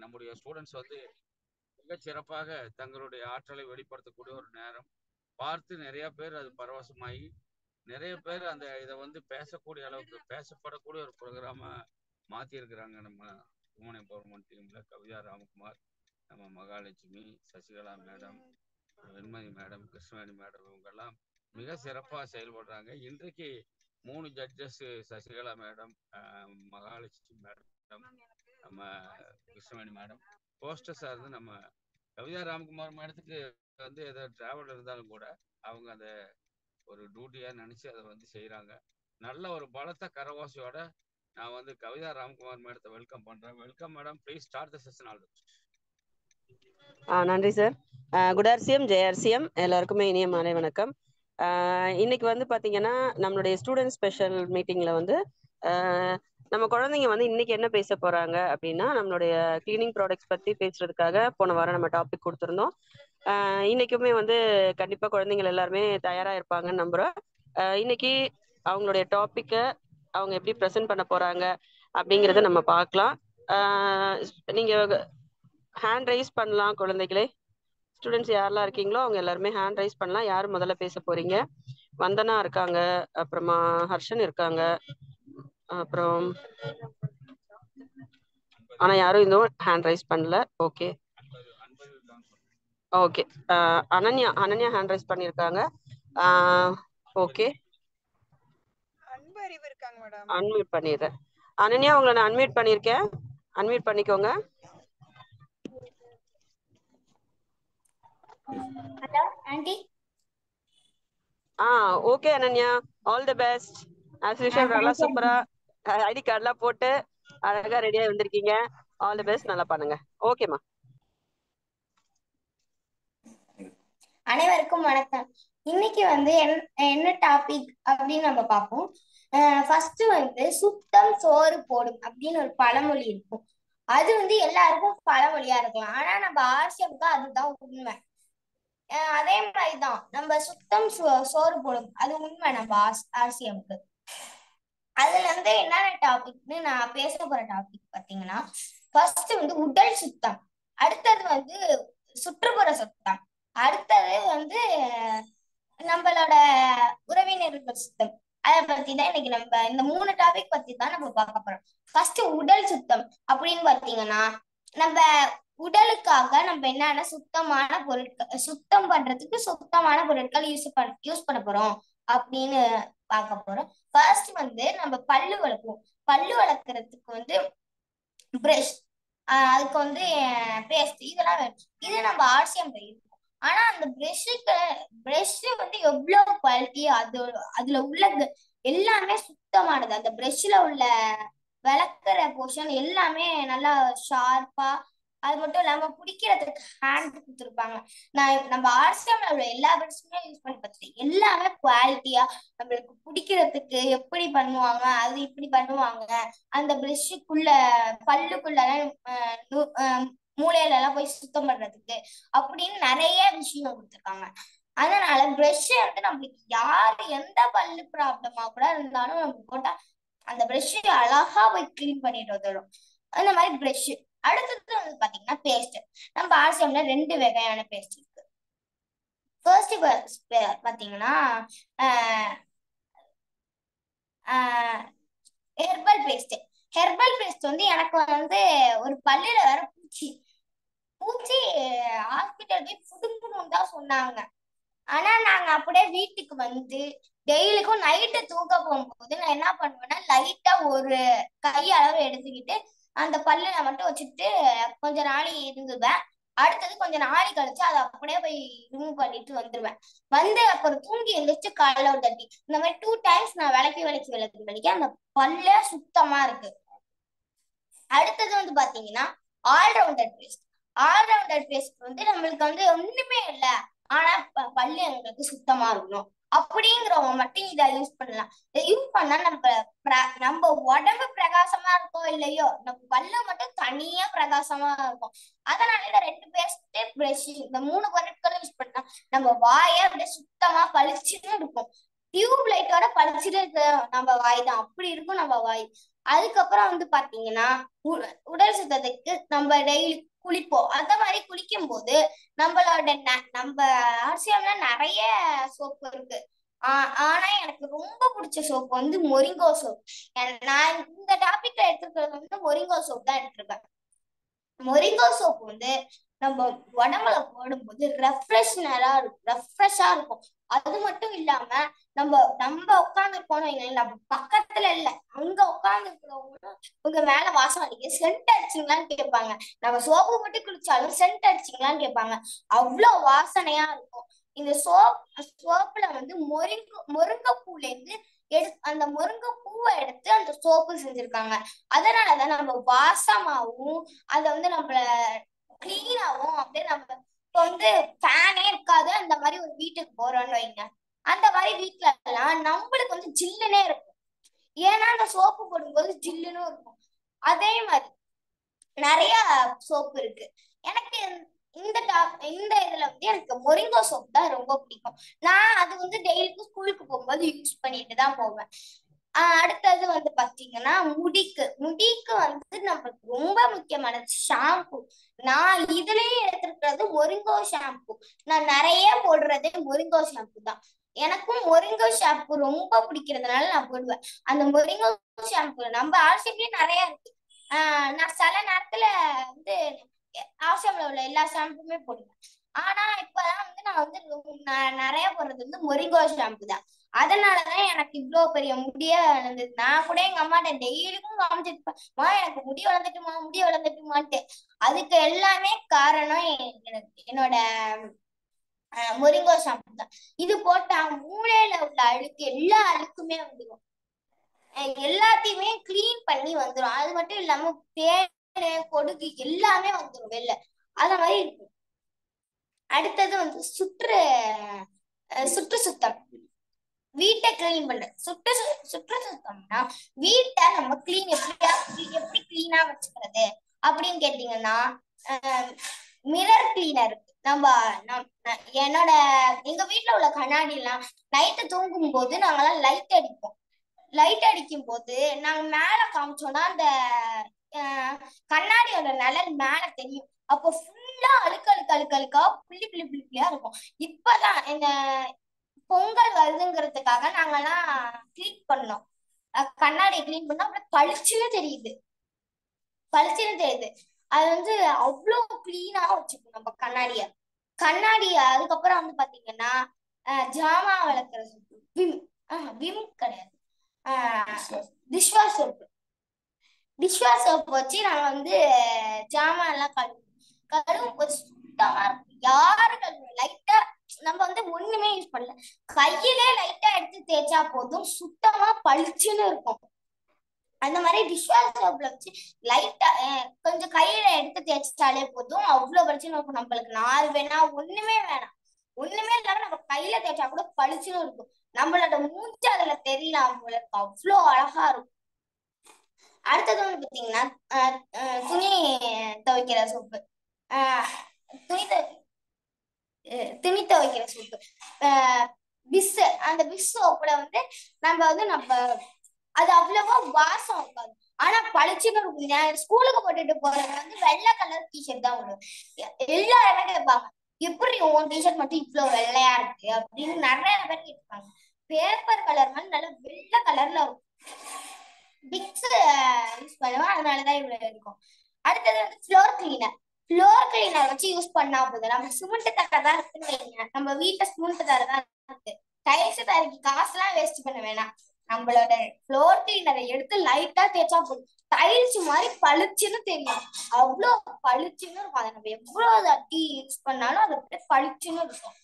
நம்முடைய ஸ்டூடெண்ட்ஸ் வந்து மிகச் சிறப்பாக தங்களுடைய ஆற்றலை வெளிப்படுத்தக்கூடிய ஒரு நேரம். பார்த்து நிறைய பேர் அது பரவசமாகி நிறைய பேர் அந்த இதை வந்து பேசக்கூடிய அளவுக்கு பேசப்படக்கூடிய ஒரு ப்ரோக்ராமா மாற்றிருக்கிறாங்க. நம்ம உமன் எம்பவர்மெண்ட் டீம்ல கவிதா ராம்குமார், நம்ம Mahalakshmi, Sasikala madam, Venmathi madam, Krishnaveni madam இவங்கெல்லாம் மிக சிறப்பாக செயல்படுறாங்க. இன்றைக்கு 3 judges Sasikala madam, Mahalakshmi madam, நம்ம கிருஷ்ணவேணி மேடம். போஸ்டர்ஸாக இருந்து நம்ம கவிதா ராம்குமார் மேடத்துக்கு வந்து ஏதோ டிராவல் இருந்தாலும் கூட அவங்க அதை ஒரு டியூட்டியாக நினச்சி அதை வந்து செய்கிறாங்க. நல்ல ஒரு பலத்த கரவாசியோட நான் வந்து கவிதா ராம்குமார் மேடத்தை வெல்கம் பண்ணுறேன். Welcome madam, please start the session. All நன்றி சார். குட் ஆர்சிஎம், ஜெயஆர்சிஎம் எல்லாருக்குமே இனிய மாலை வணக்கம். இன்னைக்கு வந்து பார்த்தீங்கன்னா நம்மளுடைய ஸ்டூடெண்ட் ஸ்பெஷல் மீட்டிங்கில் வந்து நம்ம குழந்தைங்க வந்து இன்னைக்கு என்ன பேச போகிறாங்க அப்படின்னா நம்மளுடைய கிளீனிங் ப்ராடக்ட்ஸ் பற்றி பேசுறதுக்காக போன வாரம் நம்ம டாபிக் கொடுத்துருந்தோம். இன்னைக்குமே வந்து கண்டிப்பாக குழந்தைங்கள் எல்லாருமே தயாராக இருப்பாங்கன்னு நம்புகிறோம். இன்னைக்கு அவங்களுடைய டாப்பிக்கை அவங்க எப்படி ப்ரெசென்ட் பண்ண போகிறாங்க அப்படிங்கிறத நம்ம பார்க்கலாம். நீங்கள் ஹேண்ட் ரைஸ் பண்ணலாம் குழந்தைகளே. ஸ்டூடெண்ட்ஸ் யாரெல்லாம் இருக்கீங்களோ அவங்க எல்லாருமே ஹேண்ட் ரைஸ் பண்ணலாம். யார் முதல்ல பேச போறீங்க? வந்தனா இருக்காங்க, அப்புறமா ஹர்ஷன் இருக்காங்க, அப்புறம் ஆனா யாரும் இன்னும் ஹேண்ட் ரைஸ் பண்ணல. Okay okay. Ananya hand rice பண்ணியிருக்காங்க. ஓகே, அன்மியூட் பண்ணிடுறேன். அனன்யா உங்களை நான் அன்மியூட் பண்ணியிருக்கேன், அன்மியூட் பண்ணிக்கோங்க. Hello aunty. Okay Ananya, all the best. As usual நல்லா சூப்பரா ஐடி கார்டுலாம் போட்டு அழகா ரெடியா வந்திருக்கீங்க. ஆல் தி பெஸ்ட், நல்லா பண்ணுங்க. ஓகேமா. அனைவருக்கும் வணக்கம். இன்னைக்கு வந்து என்ன டாபிக் அப்படின்னு நம்ம பார்ப்போம். ஃபர்ஸ்ட் வந்து சுத்தம் சோறு போடும் அப்படின்னு ஒரு பழமொழி இருக்கும். அது வந்து எல்லாருக்கும் பழமொழியா இருக்கலாம், ஆனா நம்ம ஆர்சிஎம்க்கு அதுதான் உண்மை. அதே மாதிரிதான் நம்ம சுத்தம் சோறு போடும் அது உண்மை நம்ம ஆர்சிஎம்க்கு. அதுல இருந்து என்னென்ன டாபிக்னு நான் பேச போற டாபிக் பாத்தீங்கன்னா, ஃபர்ஸ்ட் வந்து உடல் சுத்தம், அடுத்தது வந்து சுற்றுப்புற சுத்தம், அடுத்தது வந்து நம்மளோட உறவினர்கள் சுத்தம். அதை பத்தி தான் இன்னைக்கு நம்ம இந்த 3 டாபிக் பத்தி தான் நம்ம பார்க்க போறோம். ஃபர்ஸ்ட் உடல் சுத்தம் அப்படின்னு பாத்தீங்கன்னா, நம்ம உடலுக்காக நம்ம என்னென்ன சுத்தமான பொருட்கள், சுத்தம் பண்றதுக்கு சுத்தமான பொருட்கள் யூஸ் பண்ண போறோம் அப்படின்னு பார்க்க போறோம். ஃபர்ஸ்ட் வந்து நம்ம பல்லு வளர்ப்போம். பல்லு வளர்க்கறதுக்கு வந்து பிரஷ், அதுக்கு வந்து பேஸ்ட், இதெல்லாம் வேணும். இது நம்ம ஆர்சிஎம் இருக்கும். ஆனா அந்த பிரஷ் வந்து எவ்வளவு குவாலிட்டி, அதுல உள்ள எல்லாமே சுத்தமானது. அந்த பிரஷ்ல உள்ள விளக்குற போர்ஷன் எல்லாமே நல்லா ஷார்ப்பா, அது மட்டும் இல்லாம பிடிக்கிறதுக்கு ஹேண்ட் கொடுத்துருப்பாங்க. நம்ம ஆர்சிஎம்ல உள்ள எல்லா பிரஷ்ஷுமே யூஸ் பண்ணி பார்த்துட்டு எல்லாமே குவாலிட்டியா நம்மளுக்கு பிடிக்கிறதுக்கு எப்படி பண்ணுவாங்க, அது இப்படி பண்ணுவாங்க. அந்த பிரஷ்ஷுக்குள்ள பல்லுக்குள்ள மூளையில எல்லாம் போய் சுத்தம் பண்றதுக்கு அப்படின்னு நிறைய விஷயம் கொடுத்துருக்காங்க. அதனால பிரஷ் வந்து நம்மளுக்கு யாரு எந்த பல்லு ப்ராப்ளமா கூட இருந்தாலும் நம்ம போட்டா அந்த பிரஷ் அழகா போய் கிளீன் பண்ணிட்டு வந்துடும். அந்த மாதிரி பிரஷ். அடுத்தது வந்து பாத்தீங்கன்னா பேஸ்ட். நம்ம ஆர்சிஎம்ல 2 வகையான பேஸ்ட் இருக்கு. ஃபர்ஸ்ட் பாத்தீங்கன்னா ஹெர்பல் பேஸ்ட். ஹெர்பல் பேஸ்ட் வந்து எனக்கு வந்து ஒரு பல்லுல வேற பூச்சி ஹாஸ்பிட்டல் போய் புடுங்கணும்னு தான் சொன்னாங்க. ஆனா நாங்க அப்படியே வீட்டுக்கு வந்து டெய்லிக்கும் நைட்டு தூங்க போகும்போது நான் என்ன பண்ணுவேன்னா, லைட்டா ஒரு கை அளவு எடுத்துக்கிட்டு அந்த பல்லுல மட்டும் வச்சுட்டு கொஞ்ச நாள் இருந்துவேன். அடுத்தது கொஞ்ச நாளை கழிச்சு அதை அப்படியே போய் ரிமூவ் பண்ணிட்டு வந்துருவேன். வந்து அப்புறம் தூங்கி எழுந்திரிச்சு காலைல ஒரு தட்டி, இந்த மாதிரி 2 டைம்ஸ் நான் விளக்கி அந்த பல்ல சுத்தமா இருக்கு. அடுத்தது வந்து பாத்தீங்கன்னா ஆல்ரவுண்டர் பேஸ்ட். ஆல்ரவுண்டர் பேஸ்ட் வந்து நம்மளுக்கு வந்து ஒண்ணுமே இல்லை, ஆனா பல்லு எங்களுக்கு சுத்தமா இருக்கணும் அப்படிங்கிறவங்க மட்டும் இதை யூஸ் பண்ணலாம். இதை யூஸ் பண்ணா நம்ம உடம்பு பிரகாசமா இருக்கோ இல்லையோ, நம்ம பல்லு மட்டும் தனியா பிரகாசமா இருக்கும். அதனால இந்த 2 பேஸ்ட், பிரஷ், இந்த 3 பொருட்களும் யூஸ் பண்ணா நம்ம வாயை அப்படியே சுத்தமா பளிச்சுன்னு இருக்கும். டியூப் லைட்டோட பளிச்சுட்டு நம்ம வாய் தான் அப்படி இருக்கும் நம்ம வாய். அதுக்கப்புறம் வந்து பாத்தீங்கன்னா உடல் சுத்தத்துக்கு நம்ம டெய்லி குளிப்போம். அந்த மாதிரி குளிக்கும் போது நம்மளோட நம்ம ஆர்சிஎம்ல நிறைய சோப்பு இருக்கு. ஆனா எனக்கு ரொம்ப பிடிச்ச சோப்பு வந்து மொரிங்கோ சோப். நான் இந்த டாபிக்ல எடுத்துக்கிறது வந்து மொரிங்கோ சோப் தான் எடுத்திருக்கேன். மொரிங்கோ சோப் வந்து நம்ம உடம்புல போடும்போது ரெஃப்ரெஷ்ஷா இருக்கும். அது மட்டும் இல்லாம நம்ம உட்கார்ந்து இருக்கோம், நம்ம பக்கத்துல இல்ல, அங்க உட்கார்ந்து இருக்கிறவங்களும் உங்க மேல வாசம் அடிக்க சென்ட் அடிச்சிங்களான்னு கேட்பாங்க. நம்ம சோப்பு மட்டும் குளிச்சாலும் சென்ட் அடிச்சிங்களான்னு கேட்பாங்க. அவ்வளவு வாசனையா இருக்கும். இந்த சோப்புல வந்து முருங்கைப்பூல இருந்து அந்த முருங்கை பூவை எடுத்து அந்த சோப்பு செஞ்சிருக்காங்க. அதனாலதான் நம்ம வாசமாவும் அதை வந்து நம்மள கிளீனாவும் அப்படியே நம்ம இப்போ வந்து ஃபேனே இருக்காது அந்த மாதிரி ஒரு வீட்டுக்கு போறோம்னு வைங்க, அந்த மாதிரி வீட்டுல எல்லாம் நம்மளுக்கு வந்து ஜில்லுனே இருக்கும். ஏன்னா அந்த சோப்பு போடும்போது ஜில்லுன்னு இருக்கும். அதே மாதிரி நிறைய சோப்பு இருக்கு. எனக்கு இந்த இதுல வந்து எனக்கு மொரிங்கோ சோப் தான் ரொம்ப பிடிக்கும். நான் அது வந்து டெய்லிக்கும் ஸ்கூலுக்கு போகும்போது யூஸ் பண்ணிட்டு தான் போவேன். அடுத்தது வந்து பாத்தீங்கன்னா முடிக்கு வந்து நம்மளுக்கு ரொம்ப முக்கியமானது ஷாம்பு. நான் இதுலயே எடுத்துருக்கிறது மொரிங்கோ ஷாம்பு. நான் நிறைய போடுறதே மொரிங்கோ ஷாம்பு தான். எனக்கும் மொரிங்கோ ஷாம்பு ரொம்ப பிடிக்கிறதுனால நான் போடுவேன். அந்த மொரிங்கோ ஷாம்பு நம்ம ஆர்சிஎம்லயே நிறைய இருக்கு. நான் சில நேரத்துல வந்து ஆர்சிஎம்ல உள்ள எல்லா ஷாம்புமே போடுவேன். ஆனா இப்பதான் வந்து நான் வந்து நிறைய போடுறது வந்து மொரிங்கோ ஷாம்பு தான். அதனாலதான் எனக்கு இவ்வளவு பெரிய முடிய வளர்ந்தது. நான் கூட எங்க அம்மாட்ட டெய்லிக்கும் காமிச்சிருப்பேன், எனக்கு முடி வளர்ந்துட்டுமான்ட்டு. அதுக்கு எல்லாமே காரணம் என்னோட மொரிங்கோ ஷாம்பு தான். இது போட்டா மூளையில உள்ள அழுக்கு எல்லா அழுக்குமே வந்துடும், எல்லாத்தையுமே கிளீன் பண்ணி வந்துடும். அது மட்டும் இல்லாம பேனு கொடுக்கு எல்லாமே வந்துடும் வெளில. அத மாதிரி இருக்கும். அடுத்தது வந்து சுற்று சுத்தம், வீட்டை கிளீன் பண்ற சுற்று சுத்தம்னா வீட்டை நம்ம எப்படி கிளீனா வச்சுக்கிறது அப்படின்னு கேட்டீங்கன்னா, மிரர் கிளீனர் இருக்கு. எங்க வீட்டுல உள்ள கண்ணாடி எல்லாம் நைட்டு தூங்கும் போது நாங்கெல்லாம் லைட் அடிக்கும் போது நாங்க மேல காமிச்சோம்னா அந்த கண்ணாடியோட நிழல் மேல தெரியும். அப்போ ஃபுல்லா அழுக்கா புள்ளியா இருக்கும். இப்பதான் இந்த பொங்கல் வருதுங்கிறதுக்காக நாங்கெல்லாம் கிளீன் பண்ணோம், கண்ணாடியை கிளீன் பண்ணோம். அப்புறம் பளிச்சுன்னு தெரியுது. அது வந்து அவ்வளவு கிளீனா வச்சுக்கணும் நம்ம கண்ணாடிய. அதுக்கப்புறம் வந்து பாத்தீங்கன்னா ஜாமான் விளக்குற சோப்பு, விம் கிடையாது, டிஷ்வாஷ் சோப்பு வச்சு நாங்க வந்து ஜாமான் எல்லாம் கழுவும் போது சுத்தமா இருக்கும். யாரு கழுவும் லைட்டா நம்ம வந்து ஒண்ணுமே யூஸ் பண்ணல, கையிலே லைட்டா எடுத்து தேய்ச்சா போதும் சுத்தமா பளிச்சுன்னு இருக்கும். அந்த மாதிரி டிஷ்வாஷ் சோப்ல வச்சு லைட்டா கொஞ்சம் கையில எடுத்து தேய்ச்சாலே போதும், அவ்வளவு பளிச்சுன்னு இருக்கும். நம்மளுக்கு நார் வேணாம், ஒண்ணுமே இல்லாம நம்ம கையில தேய்ச்சா கூட பளிச்சுன்னு இருக்கும். நம்மளோட மூஞ்சி அதுல தெரியல, அவங்களுக்கு அவ்வளோ அழகா இருக்கும். அடுத்தது வந்து பாத்தீங்கன்னா துணி துவைக்கிற சோப்பு, துணி துவைக்கிற சோப்பு பிஸ். அந்த பிஸ் சோப்புல வந்து நம்ம அது அவ்வளவா வாசம் இருக்காது, ஆனா பளிச்சுன்னு இருக்கும். ஸ்கூலுக்கு போட்டுட்டு போறது வந்து வெள்ளை கலர் டிஷர்ட் தான் விடும். எல்லாருமே கேட்பாங்க, எப்படி உன் டிஷர்ட் மட்டும் இவ்வளவு வெள்ளையா இருக்கு அப்படின்னு நிறைய பேர் கேட்பாங்க. பேப்பர் கலர் மாதிரி நல்லா வெள்ளை கலர்ல இருக்கும். பிக்ஸ் யூஸ் பண்ணுவேன், அதனாலதான் இவ்வளவு இருக்கும். அடுத்தது வந்து ஃப்ளோர் கிளீனர் வச்சு யூஸ் பண்ணா போதும். நம்ம சிமெண்ட் தரை தான் இருக்குன்னு, நம்ம வீட்டுல சிமெண்ட் தரை தான் இருக்கு, டைல்ஸ் தரைக்கு காசுலாம் வேஸ்ட் பண்ண வேணாம். நம்மளோட ஃப்ளோர் கிளீனரை எடுத்து லைட்டா தேய்ச்சா போதும், டைல்ஸ் மாதிரி பளிச்சுன்னு தெரியும், அவ்வளவு பளிச்சுன்னு இருக்கும். அதை நம்ம எவ்வளவு தட்டி யூஸ் பண்ணாலும் அது பளிச்சுன்னு இருக்கும்.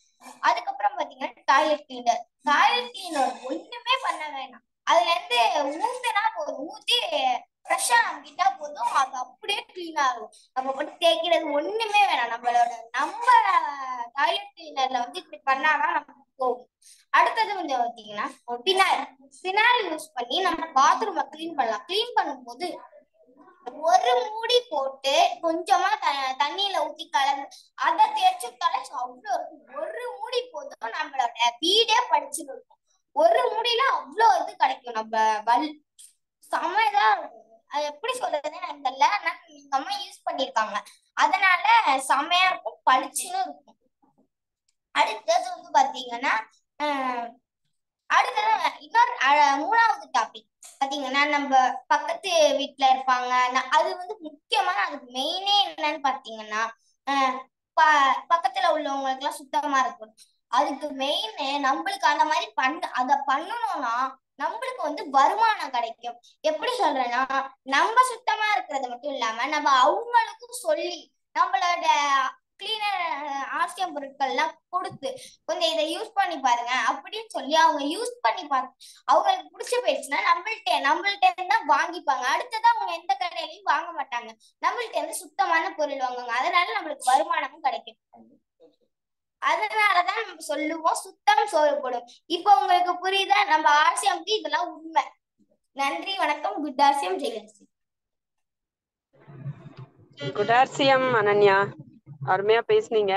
அதுக்கப்புறம் பாத்தீங்கன்னா டாய்லெட் கிளீனர் ஒண்ணுமே பண்ண வேணாம், அதுல இருந்து ஊத்துனா போதும், ஊத்தி ஃப்ரெஷ்ஷா நம்பிட்டா போதும், அது அப்படியே கிளீனா இருக்கும். நம்ம மட்டும் தேய்க்கிறது ஒண்ணுமே வேணாம். நம்ம டாய்லெட் கிளீனர்ல வந்து இப்படி பண்ணாதான் நமக்கு போகும். அடுத்தது வந்து பாத்தீங்கன்னா பினாயில் யூஸ் பண்ணி நம்ம பாத்ரூமை கிளீன் பண்ணலாம். கிளீன் பண்ணும்போது ஒரு மூடி போட்டு கொஞ்சமா தண்ணியில ஊத்தி கலந்து அதை தேய்ச்சி விட்டாலே அவ்வளோ இருக்கும். ஒரு மூடி போதும், நம்மளோட வீடே படிச்சுன்னு இருக்கும். ஒரு மூடியில அவ்வளோ இது கிடைக்கும். நம்ம செமையா இருக்கும். அது எப்படி சொல்றதுன்னு எனக்கு தெரியல. ஆனா எங்க அம்மா யூஸ் பண்ணிருக்காங்க. அதனால செமையா இருக்கும், பளிச்சுன்னு இருக்கும். அடுத்தது வந்து பாத்தீங்கன்னா அடுத்தது இன்னொரு மூணாவது டாபிக் பாத்தீங்கன்னா, நம்ம பக்கத்து வீட்டுல இருப்பாங்க. அது வந்து முக்கியமா அதுக்கு மெயினே என்னன்னு பாத்தீங்கன்னா, பக்கத்துல உள்ளவங்களுக்கு எல்லாம் சுத்தமா இருக்கணும். அதுக்கு மெயின் நம்மளுக்கு அந்த மாதிரி அத பண்ணணும்னா நம்மளுக்கு வந்து வருமானம் கிடைக்கும். எப்படி சொல்றேன்னா, நம்ம சுத்தமா இருக்கிறது மட்டும் இல்லாம நம்ம அவங்களுக்கும் சொல்லி நம்மளோட கிளீனர் ஆசியம் பொருட்கள் எல்லாம் கொடுத்து கொஞ்சம் இதை யூஸ் பண்ணி பாருங்க அப்படின்னு சொல்லி அவங்க யூஸ் பண்ணி அவங்களுக்கு பிடிச்ச போயிடுச்சுன்னா நம்மள்ட்ட இருந்தா வாங்கிப்பாங்க. அடுத்ததான் அவங்க எந்த கடையிலையும் வாங்க மாட்டாங்க, நம்மள்ட்ட இருந்து சுத்தமான பொருள் வாங்குவாங்க. அதனால நம்மளுக்கு வருமானமும் கிடைக்கும். அதனாலதான் நம்ம சொல்லுவோம் சுத்தம் சோறு போடும். இப்போ உங்களுக்கு புரியுதா? நம்ம ஆசியம்க்கு இதெல்லாம் உண்மை. நன்றி, வணக்கம். குட் ஆசியம், ஜெயலட்சுமி. குட் ஆசியம் அனன்யா, அருமையா பேசுனீங்க.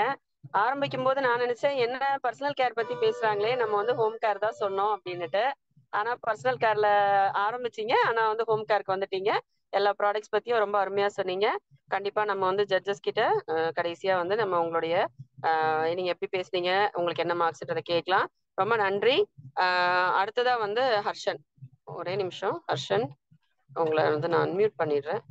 ஆரம்பிக்கும் போது நான் நினைச்சேன் என்ன பர்சனல் கேர் பத்தி பேசுறாங்களே, நம்ம வந்து ஹோம் கேர் தான் சொன்னோம் அப்படின்னுட்டு. ஆனா பர்சனல் கேர்ல ஆரம்பிச்சீங்க, ஆனா வந்து ஹோம் கேருக்கு வந்துட்டீங்க. எல்லா ப்ராடக்ட்ஸ் பத்தியும் ரொம்ப அருமையா சொன்னீங்க. கண்டிப்பா நம்ம வந்து ஜட்ஜஸ் கிட்ட கடைசியா வந்து நம்ம உங்களுடைய நீங்க எப்படி பேசுனீங்க, உங்களுக்கு என்ன மார்க்ஸ்ன்றதை கேட்கலாம். ரொம்ப நன்றி. அடுத்ததா வந்து ஹர்ஷன். ஒரே நிமிஷம் ஹர்ஷன், உங்களை வந்து நான் அன்மியூட் பண்ணிடுறேன்.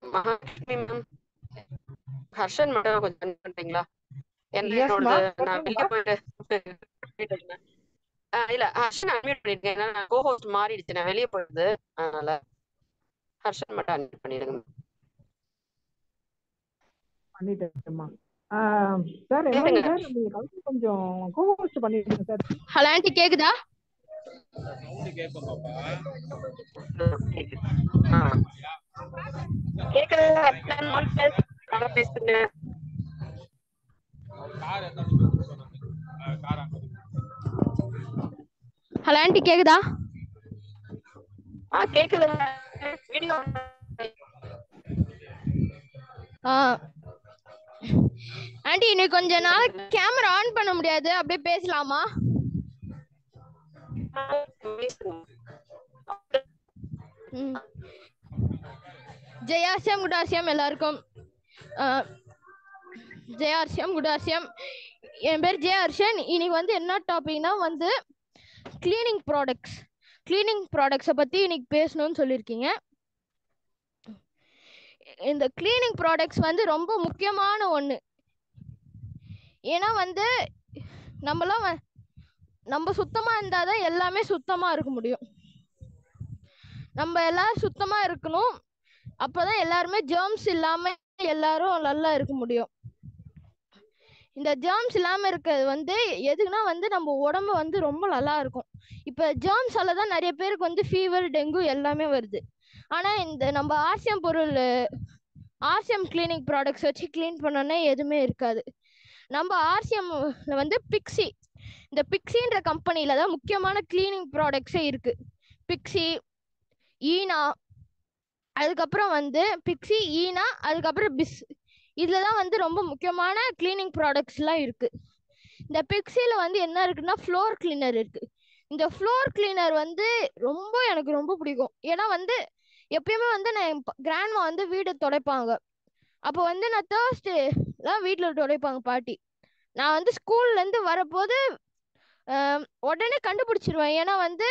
மகாலட்சுமி மேம், ஹர்ஷன் மட்டும் கொஞ்சம் பண்றீங்களா? என்னோட நான் வெளியே போயிட்டு இல்ல ஹர்ஷன் அன்மியூட் பண்ணிருக்கேன். ஏன்னா நான் கோஹோஸ்ட் மாறிடுச்சு, நான் வெளியே போயிடுது. அதனால ஹர்ஷன் மட்டும் அன்மியூட் பண்ணிடுங்க. பண்ணிட்டேன்மா சார். என்ன சார் நீங்க கொஞ்சம் கோஹோஸ்ட் பண்ணிடுங்க சார். ஹலோ ஆண்டி, கேக்குதா? ஹலோ ஆண்டி, கேக்குதா? கேக்குது. வீடியோ ஆண்டி, இன்னைக்கு கொஞ்ச நாள் கேமரா ஆன் பண்ண முடியாது, அப்படியே பேசலாமா? ஜெயாசியம், குடாசியம் எல்லாருக்கும். ஜெயாசியம், குடாசியம். என் பேர் ஜெயஹர்ஷன். இன்னைக்கு வந்து என்ன டாபிக்னா வந்து கிளீனிங் ப்ராடக்ட்ஸை பத்தி இன்னைக்கு பேசணும்னு சொல்லியிருக்கீங்க. இந்த கிளீனிங் ப்ராடக்ட்ஸ் வந்து ரொம்ப முக்கியமான ஒண்ணு. ஏன்னா வந்து நம்ம சுத்தமா இருந்தாதான் எல்லாமே சுத்தமா இருக்க முடியும். நம்ம எல்லாரும் சுத்தமா இருக்கணும், அப்பதான் எல்லாருமே ஜெர்ம்ஸ் இல்லாம எல்லாரும் நல்லா இருக்க முடியும். இந்த ஜெர்ம்ஸ் இல்லாம இருக்கிறது வந்து எதுக்குன்னா வந்து நம்ம உடம்பு வந்து ரொம்ப நல்லா இருக்கும். இப்ப ஜெர்ம்ஸால தான் நிறைய பேருக்கு வந்து ஃபீவர், டெங்கு எல்லாமே வருது. ஆனா இந்த நம்ம ஆர்சிஎம் கிளீனிங் ப்ராடக்ட்ஸ் வச்சு கிளீன் பண்ணோன்னா எதுவுமே இருக்காது. நம்ம ஆர்சிஎம்ல வந்து பிக்ஸி, இந்த பிக்ஸின்ற கம்பெனில தான் முக்கியமான கிளீனிங் ப்ராடக்ட்ஸே இருக்கு. பிக்ஸி, ஈனா, அதுக்கப்புறம் வந்து பிக்ஸி, ஈனா, அதுக்கப்புறம் பிஸ். இதுலதான் வந்து ரொம்ப முக்கியமான கிளீனிங் ப்ராடக்ட்ஸ் எல்லாம் இருக்கு. இந்த பிக்ஸில வந்து என்ன இருக்குன்னா ஃப்ளோர் கிளீனர் இருக்கு. இந்த ஃப்ளோர் கிளீனர் வந்து எனக்கு ரொம்ப பிடிக்கும். ஏன்னா வந்து எப்பயுமே வந்து நான் கிராண்ட்மா வந்து வீடு துடைப்பாங்க. அப்போ வந்து நான் தேர்ஸ்டே தான் வீட்டில் துடைப்பாங்க பாட்டி. நான் வந்து ஸ்கூல்ல இருந்து வரப்போது உடனே கண்டுபிடிச்சிருவேன். ஏன்னா வந்து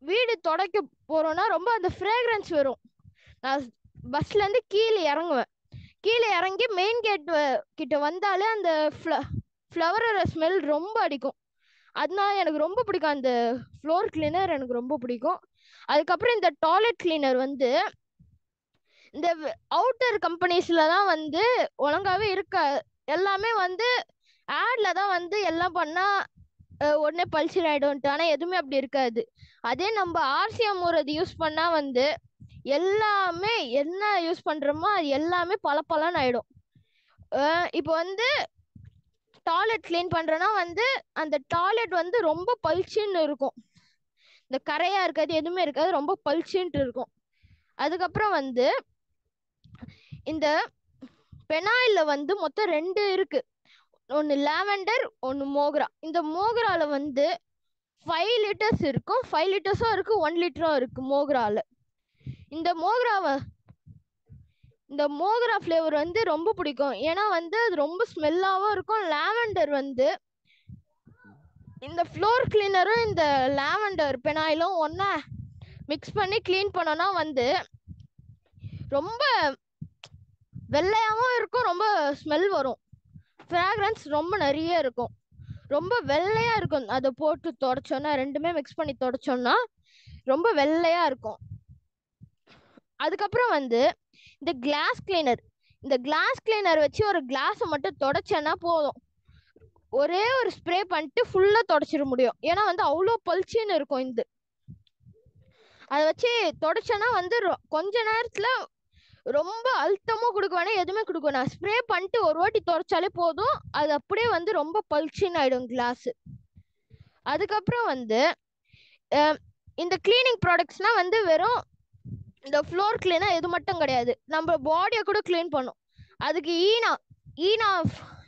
வீடு துடைக்க போறோம்னா ரொம்ப அந்த ஃப்ரேக்ரன்ஸ் வரும். நான் பஸ்ல இருந்து கீழே இறங்கி மெயின் கேட் கிட்ட வந்தாலே அந்த ஃப்ளவரோட ஸ்மெல் ரொம்ப அடிக்கும். அதனால எனக்கு ரொம்ப பிடிக்கும். அந்த ஃப்ளோர் கிளீனர் எனக்கு ரொம்ப பிடிக்கும். அதுக்கப்புறம் இந்த டாய்லெட் கிளீனர் வந்து இந்த அவுட்டர் கம்பெனிஸ்ல தான் வந்து ஒழுங்காவே இருக்க. எல்லாமே வந்து ஆட்ல தான் வந்து எல்லாம் பண்ணா உடனே பல்சர் ஆயிடும்ட்டு. ஆனா எதுவுமே அப்படி இருக்காது. அதே நம்ம ஆர்சிஎம் முறை யூஸ் பண்ணா வந்து எல்லாமே என்ன யூஸ் பண்றோமோ அது எல்லாமே பளபளன்னு ஆயிடும். இப்போ வந்து டாய்லெட் கிளீன் பண்றோம்னா வந்து அந்த டாய்லெட் வந்து ரொம்ப பளிச்சுன்னு இருக்கும். இந்த கரையா இருக்காது, எதுவுமே இருக்காது, ரொம்ப பளிச்சுன்ட்டு இருக்கும். அதுக்கப்புறம் வந்து இந்த பெனாயில்ல வந்து மொத்தம் 2 இருக்கு. ஒன்னு லாவெண்டர், ஒன்னு மோக்ரா. இந்த மோக்ரால வந்து 5 லிட்டர்ஸ் இருக்கும், 5 லிட்டர்ஸும் இருக்கு, 1 லிட்டரும் இருக்கு மோக்ரால. இந்த மோக்ரா ஃப்ளேவர் வந்து ரொம்ப பிடிக்கும். ஏன்னா வந்து அது ரொம்ப ஸ்மெல்லாவும் இருக்கும். லாவெண்டர் வந்து இந்த ஃப்ளோர் கிளீனரும் இந்த லாவெண்டர் பெனாயிலும் ஒண்ணா மிக்ஸ் பண்ணி க்ளீன் பண்ணோம்னா வந்து ரொம்ப வெள்ளையாவும் இருக்கும், ரொம்ப ஸ்மெல் வரும். ஃப்ராக்ரன்ஸ் ரொம்ப நிறைய இருக்கும், ரொம்ப வெள்ளையா இருக்கும். அதை போட்டு தொடச்சோன்னா, ரெண்டுமே மிக்ஸ் பண்ணி தொடச்சோம்னா ரொம்ப வெள்ளையா இருக்கும். அதுக்கப்புறம் வந்து இந்த கிளாஸ் கிளீனர் வச்சு ஒரு கிளாஸை மட்டும் தொடச்சேன்னா போதும். ஒரே ஒரு ஸ்ப்ரே பண்ணிட்டு ஃபுல்லா தொடச்சிட முடியும். ஏன்னா வந்து அவ்வளோ பளிச்சுன்னு இருக்கும். அதை வச்சு தொடச்சேன்னா வந்து கொஞ்ச நேரத்துல ரொம்ப அழுத்தமும் கொடுக்க வேணாம், எதுவுமே கொடுக்க வேணாம். ஸ்ப்ரே பண்ணிட்டு ஒரு வாட்டி தொடச்சாலே போதும், அது அப்படியே வந்து ரொம்ப பளிச்சுன்னு ஆயிடும் கிளாஸ். அதுக்கப்புறம் வந்து இந்த கிளீனிங் ப்ராடக்ட்ஸ்னா வந்து வெறும் இந்த ஃப்ளோர் கிளீனா இது மட்டும் கிடையாது, நம்ம பாடியை கூட கிளீன் பண்ணும். அதுக்கு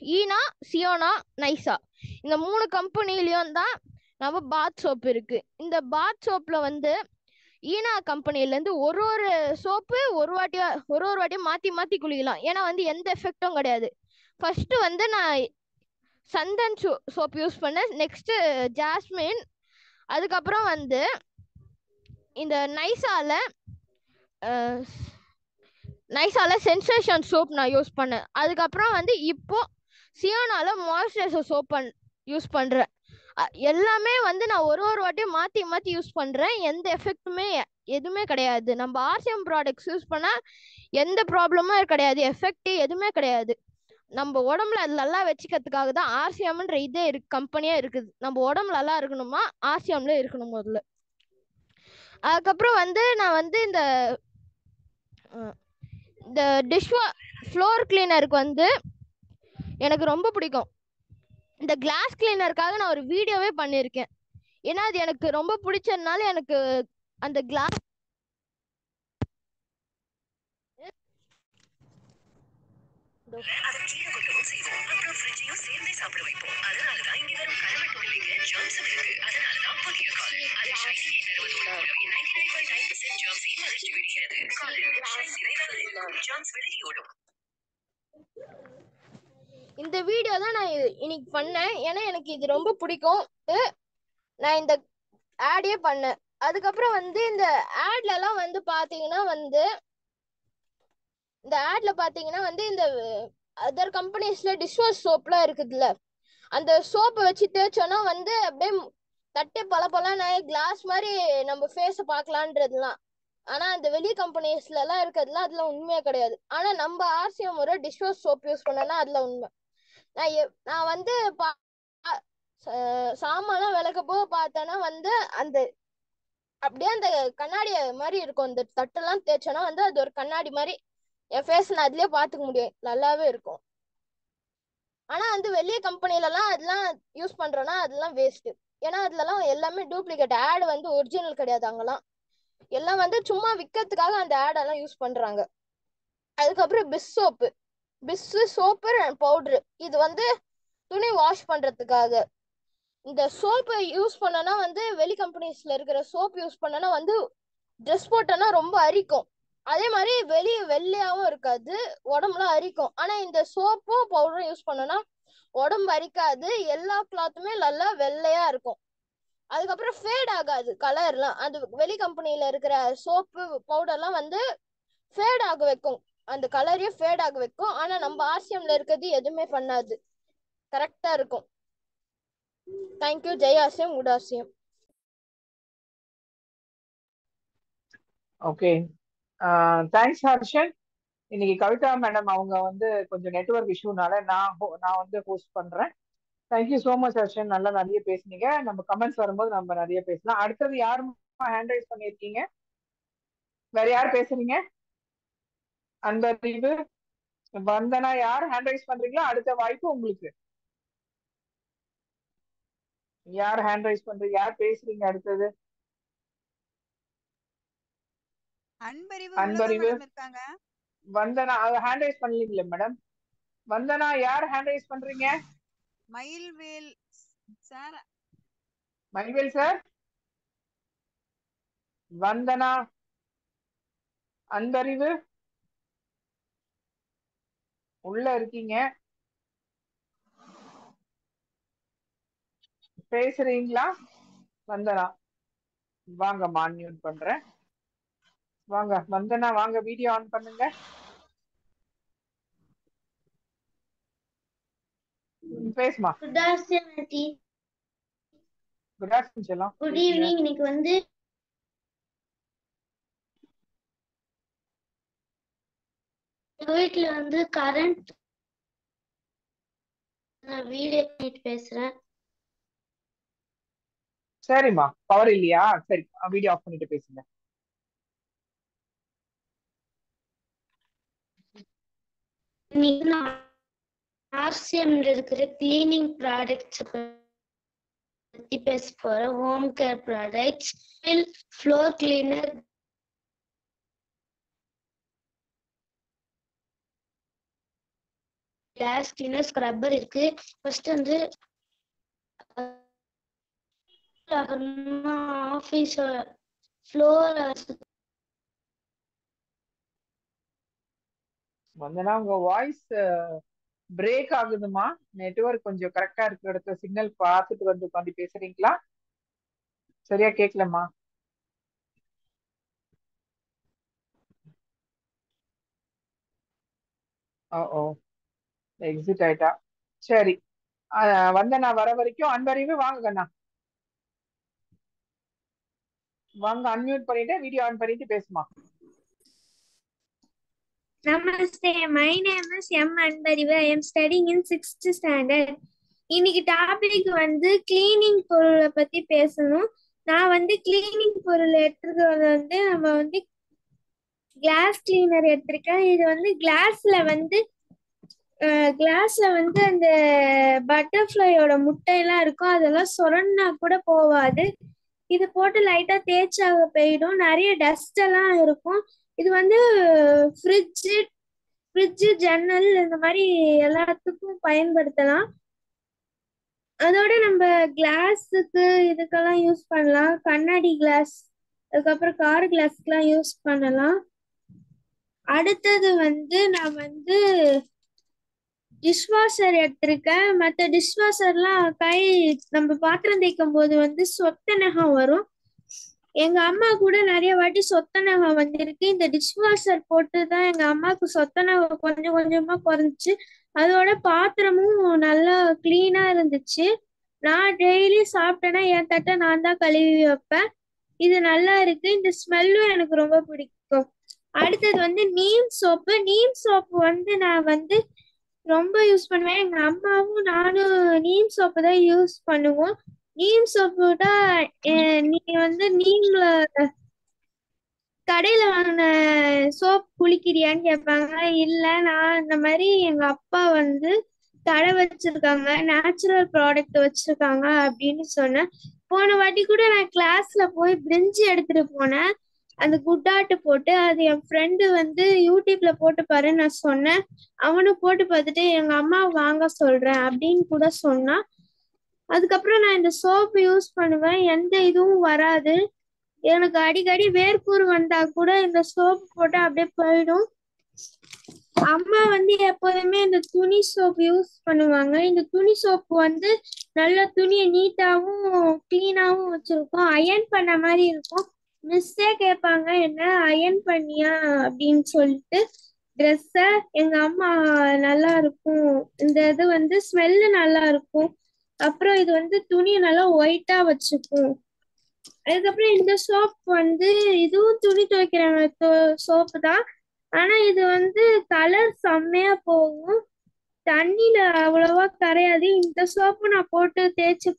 ஈனா, சியோனா, நைசா இந்த 3 கம்பெனிலையும் தான் நம்ம பாத் சோப் இருக்கு. இந்த பாத் சோப்ல வந்து ஈனா கம்பெனிலேருந்து ஒரு சோப்பு ஒரு வாட்டியும் மாற்றி குளிக்கலாம். ஏன்னா வந்து எந்த எஃபெக்டும் கிடையாது. ஃபர்ஸ்ட் வந்து நான் சந்தன் சோப் யூஸ் பண்ணேன், நெக்ஸ்ட் ஜாஸ்மின், அதுக்கப்புறம் வந்து இந்த நைசால சென்சேஷன் சோப் நான் யூஸ் பண்ணேன். அதுக்கப்புறம் வந்து இப்போ சியோனால மாய்ஸ்சரைசர் சோப் யூஸ் பண்ணுறேன். எல்லாமே வந்து நான் ஒரு வாட்டியும் மாற்றி யூஸ் பண்ணுறேன். எந்த எஃபெக்ட்டுமே எதுவுமே கிடையாது. நம்ம ஆர்சிஎம் ப்ராடக்ட்ஸ் யூஸ் பண்ணால் எந்த ப்ராப்ளமும் கிடையாது, எஃபெக்ட் எதுவுமே கிடையாது. நம்ம உடம்புல அது நல்லா வச்சுக்கிறதுக்காக தான் ஆர்சிஎம்ன்ற இதே கம்பெனியே இருக்குது. நம்ம உடம்புல நல்லா இருக்கணுமா, ஆர்சிஎம்ல இருக்கணும் முதல்ல. அதுக்கப்புறம் வந்து நான் வந்து இந்த ஃப்ளோர் கிளீனருக்கு வந்து எனக்கு ரொம்ப பிடிக்கும். இந்த கிளாஸ் கிளீனருக்காக நான் ஒரு வீடியோவே பண்ணியிருக்கேன். ஏன்னா அது எனக்கு ரொம்ப பிடிச்சதுனால எனக்கு அந்த கிளாஸ் இந்த வீடியோ தான் நான் இன்னைக்கு பண்ணேன். ஏன்னா எனக்கு இது ரொம்ப பிடிக்கும். நான் இந்த ஆடே பண்ணேன். அதுக்கப்புறம் வந்து இந்த ஆட்லலாம் வந்து பாத்தீங்கன்னா வந்து இந்த அதர் கம்பெனிஸ்ல டிஷ்வாஷ் சோப்லாம் இருக்குதுல்ல, அந்த சோப்பை வச்சு தேய்ச்சோன்னா வந்து அப்படியே தட்டே பல கிளாஸ் மாதிரி நம்ம ஃபேஸை பார்க்கலான்றதுலாம். ஆனா அந்த வெளி கம்பெனிஸ்ல எல்லாம் இருக்கிறதுலாம் அதெல்லாம் உண்மையே கிடையாது. ஆனா நம்ம ஆர்சிஎம் ஒரு டிஷ்வாஷ் சோப் யூஸ் பண்ணோம்னா அதுல உண்மை. நான் வந்து சாமான்லாம் விளக்க போக பார்த்தேன்னா வந்து அந்த அப்படியே அந்த கண்ணாடி மாதிரி இருக்கும். அந்த தட்டெல்லாம் தேய்ச்சோன்னா வந்து அது ஒரு கண்ணாடி மாதிரி என் ஃபேஸ் நான் அதுலயே பார்த்துக்க முடியும், நல்லாவே இருக்கும். ஆனா வந்து வெளிய கம்பெனிலலாம் அதெல்லாம் யூஸ் பண்றோம்னா அதெல்லாம் வேஸ்ட். ஏன்னா அதுலலாம் எல்லாமே டூப்ளிகேட், ஆட் வந்து ஒரிஜினல் கிடையாது. அங்கெல்லாம் எல்லாம் வந்து சும்மா விற்கிறதுக்காக அந்த ஆடெல்லாம் யூஸ் பண்றாங்க. அதுக்கப்புறம் பிஸ் சோப்பு பவுடரு, இது வந்து துணி வாஷ் பண்றதுக்காக. இந்த சோப்பை யூஸ் பண்ணனா வந்து வெளி கம்பெனிஸ்ல இருக்கிற சோப் யூஸ் பண்ணனா வந்து ட்ரெஸ் போட்டோன்னா ரொம்ப அரிக்கும். அதே மாதிரி வெளியே வெள்ளையாவும் இருக்காது, உடம்புல அரிக்கும். ஆனா இந்த சோப்பும் பவுடரும் யூஸ் பண்ணோம்னா உடம்பு அரிக்காது, எல்லா கிளாத்துமே நல்லா வெள்ளையா இருக்கும். அதுக்கப்புறம் ஃபேட் ஆகாது கலர்லாம். அது வெளி கம்பெனில இருக்கிற சோப்பு பவுடர்லாம் வந்து ஃபேட் ஆக வைக்கும், அந்த கலரையும் ஃபேட் ஆக வைக்கும். ஆனா நம்ம ஆர்சிஎம்ல இருக்கிறது எதுவுமே பண்ணாது, கரெக்டா இருக்கும். Thank you. Jai RCM, good RCM. Okay, thanks Harshan. இன்னைக்கு கவிதா மேடம் அவங்க வந்து கொஞ்சம் நெட்வொர்க் இஷ்யூனால நான் வந்து ஹோஸ்ட் பண்றேன். தேங்க்யூ ஸோ மச் ஹர்ஷன், நல்லா நிறைய பேசுனீங்க. நம்ம கமெண்ட்ஸ் வரும்போது நம்ம நிறைய பேசலாம். அடுத்தது யார் ஹேண்ட் ரைஸ் பண்ணியிருக்கீங்க? வேற யார் பேசுறீங்க? அன்பறிவு, வந்தனா, யார் ஹேண்ட் ரைஸ் பண்றீங்களோ அடுத்த வாய்ப்பு உங்களுக்கு. யார் ஹேண்ட் ரைஸ் பண்றீங்க, யார் பேசுறீங்க அடுத்தது? அன்பறிவு அன்பறிவு இருக்காங்க. வந்தனா ஹேண்ட் ரைஸ் பண்ணலீங்களா மேடம்? வந்தனா யார் ஹேண்ட் ரைஸ் பண்றீங்க? மயில்வேல் சார். மயில்வேல் சார், வந்தனா, அன்பறிவு உள்ள இருக்கீங்க, பேசுறீங்களா? வந்தனா வாங்க, அன்மியூட் பண்றேன். வாங்க வந்தனா, வாங்க வீடியோ ஆன் பண்ணுங்க. பேசுமா. Good afternoon auntie. Good afternoon செல்லம். Good evening. இன்னைக்கு வந்து வீட்ல வந்து கரண்ட் வீடியோ பண்ணிட்டு பேசுறேன். சரிம்மா, பவர் இல்லையா? சரி, வீடியோ ஆஃப் பண்ணிட்டு பேசுங்க. இன்னைக்கு நான் ஆர்சிஎம்ல இருக்கிற கிளீனிங் ப்ராடக்ட்ஸ் பத்தி பேச போறேன். Home care products, floor cleaner, class cleaner, scrubber இருக்கு. ஃபர்ஸ்ட் வந்து ஆஃபீஸ் ஃப்ளோர் வந்தனா உங்க வாய்ஸ் பிரேக் ஆகுதுமா. நெட்வொர்க் கொஞ்சம் கரெக்டா இருக்கிற இடத்துல சிக்னல் பார்த்துட்டு வந்து உட்காந்து பேசுறீங்களா? சரியா கேட்கலம்மா. ஓ, எக்ஸிட் ஆயிட்டா. சரி, வந்தனா வர வரைக்கும் அன்பறிவு வாங்க கண்ணா, வாங்க. அன்மியூட் பண்ணிட்டு வீடியோ ஆன் பண்ணிட்டு பேசுமா. Namaste, my name is M. Anbarivu. I am studying in 6th standard. இன்னைக்கு டாபிக் வந்து கிளீனிங் பொருளை பத்தி பேசணும். நான் வந்து கிளீனிங் பொருள் எடுத்துக்கிறது வந்து நம்ம வந்து கிளாஸ் கிளீனர் எடுத்திருக்கேன். இது வந்து கிளாஸ்ல வந்து அந்த பட்டர்ஃப்ளையோட முட்டையெல்லாம் இருக்கும், அதெல்லாம் சொரன்னா கூட போவாது. இது போட்டு லைட்டா தேய்ச்சா போயிடும். நிறைய டஸ்ட் எல்லாம் இருக்கும். இது வந்து ஃப்ரிட்ஜ், ஜன்னல் இந்த மாதிரி எல்லாத்துக்கும் பயன்படுத்தலாம். அதோட நம்ம கிளாஸுக்கு இதுக்கெல்லாம் யூஸ் பண்ணலாம். கண்ணாடி கிளாஸ், அதுக்கப்புறம் கார் கிளாஸ்க்குலாம் யூஸ் பண்ணலாம். அடுத்தது வந்து நான் வந்து டிஷ்வாஷர் எடுத்திருக்கேன். மற்ற டிஷ்வாஷர்லாம் நம்ம பாத்திரம் தேய்க்கும் போது வந்து சொத்த நகம் வரும். எங்க அம்மா கூட நிறைய வாட்டி சொத்த நகம் வந்திருக்கு. இந்த டிஷ்வாஷர் போட்டு தான் எங்க அம்மாவுக்கு சொத்த நகம் கொஞ்சம் கொஞ்சமா குறைஞ்சிச்சு. அதோட பாத்திரமும் நல்லா கிளீனா இருந்துச்சு. நான் டெய்லி சாப்பிட்டேன்னா என் தட்டை நான் தான் கழுவி வைப்பேன். இது நல்லா இருக்கு. இந்த ஸ்மெல்லும் எனக்கு ரொம்ப பிடிக்கும். அடுத்தது வந்து நீம் சோப்பு வந்து நான் வந்து ரொம்ப யூஸ் பண்ணுவேன். எங்க அம்மாவும் நானும் நீம் சோப்பு தான் யூஸ் பண்ணுவோம். நீம் சோப்பு தான் நீங்க வந்து நீம்ல கடையில வாங்கின சோப் குளிக்கிறியான்னு கேட்பாங்க. இல்ல, நான் இந்த மாதிரி எங்க அப்பா வந்து கடை வச்சிருக்காங்க, நேச்சுரல் ப்ராடக்ட் வச்சிருக்காங்க அப்படின்னு சொன்னேன். போன வாட்டி கூட நான் கிளாஸ்ல போய் பிரிஞ்சு எடுத்துட்டு போனேன், அந்த குட்டாட்டு போட்டு. அது என் ஃப்ரெண்டு வந்து யூடியூப்ல போட்டு பாரு நான் சொன்னேன். அவனும் போட்டு பார்த்துட்டு எங்க அம்மா வாங்க சொல்றேன் அப்படின்னு கூட சொன்னான். அதுக்கப்புறம் நான் இந்த சோப்பு யூஸ் பண்ணுவேன், எந்த இதுவும் வராது. எனக்கு அடிக்கடி வேர்க்கூர் வந்தா கூட இந்த சோப்பு போட்டு அப்படியே போயிடும். அம்மா வந்து எப்போதுமே இந்த துணி சோப்பு யூஸ் பண்ணுவாங்க. இந்த துணி சோப்பு வந்து நல்ல துணியை நீட்டாவும் கிளீனாவும் வச்சிருக்கும். அயன் பண்ண மாதிரி இருக்கும். மிஸ்ஸே கேட்பாங்க, என்ன அயன் பண்ணியா அப்படின்னு சொல்லிட்டு ட்ரெஸ்ஸ. எங்க அம்மா நல்லா இருக்கும். இந்த இது வந்து ஸ்மெல்லு நல்லா இருக்கும். அப்புறம் இது வந்து துணியை நல்லா ஒயிட்டா வச்சுக்கும். அதுக்கப்புறம் இந்த சோப் வந்து இதுவும் துணி துவைக்கிற சோப்பு தான். ஆனா இது வந்து கலர் செம்மையா போகும், தண்ணியில அவ்வளவா கரையாது. இந்த சோப்பும் நான் போட்டு தேய்ச்சி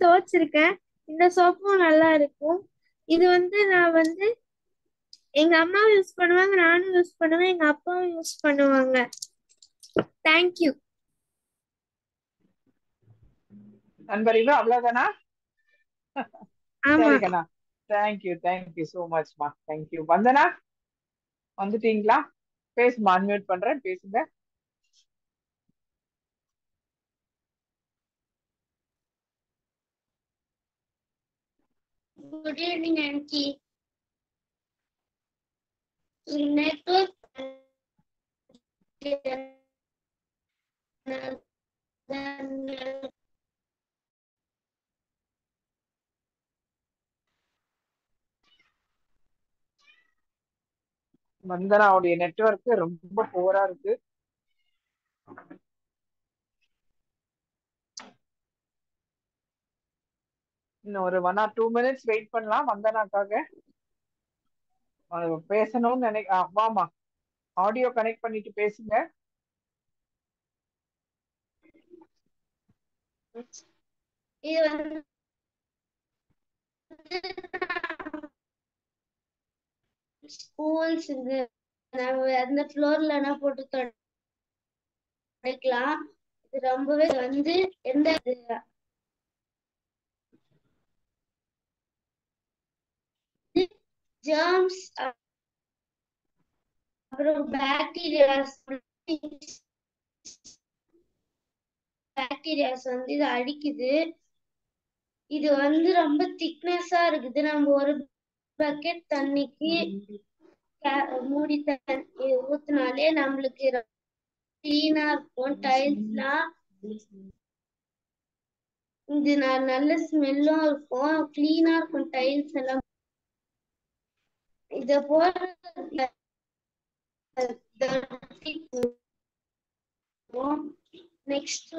துவைச்சிருக்கேன். இந்த சோப்பும் நல்லா இருக்கும். இது வந்து நான் வந்து எங்க அம்மாவும் யூஸ் பண்ணுவாங்க, நானும் யூஸ் பண்ணுவேன், எங்க அப்பாவும் யூஸ் பண்ணுவாங்க. தேங்க்யூ. அன்பறிவு அவ்வளவுதானா? ஆமா. சரி கண்ணா, தேங்க்யூ சோ மச்மா. தேங்க்யூ. வந்தனா வந்துட்டீங்களா? பேசுமா, அன்மியூட் பண்றேன், பேசுங்க. Good evening, Auntie. Network வந்தனாவுடைய நெட்வொர்க் ரொம்ப புவரா இருக்கு. இன்னும் ஒரு 1 or 2 minutes வெயிட் பண்ணலாம் வந்தனாக்காக. பேசணும்னு வாமா, ஆடியோ கனெக்ட் பண்ணிட்டு பேசுங்க. இது வந்து ஸ்கூல்ஸ் இது அந்த ஃப்ளோர்ல போட்டு துடைக்கலாம். இது ரொம்பவே வந்து எந்த ஜெர்ம்ஸ் அப்புறம் பாக்டீரியாஸ் வந்து இது அழிக்குது. இது வந்து ரொம்ப திக்னஸா இருக்குது. நம்ம ஒரு பக்கெட் தண்ணிக்கு மூடி தண்ணி ஊத்தினாலே நம்மளுக்கு கிளீனா இருக்கும். டைல்ஸ்லாம் இது நல்ல ஸ்மெல்லும் இருக்கும், கிளீனா இருக்கும் டைல்ஸ் எல்லாம். இத போல நெக்ஸ்ட்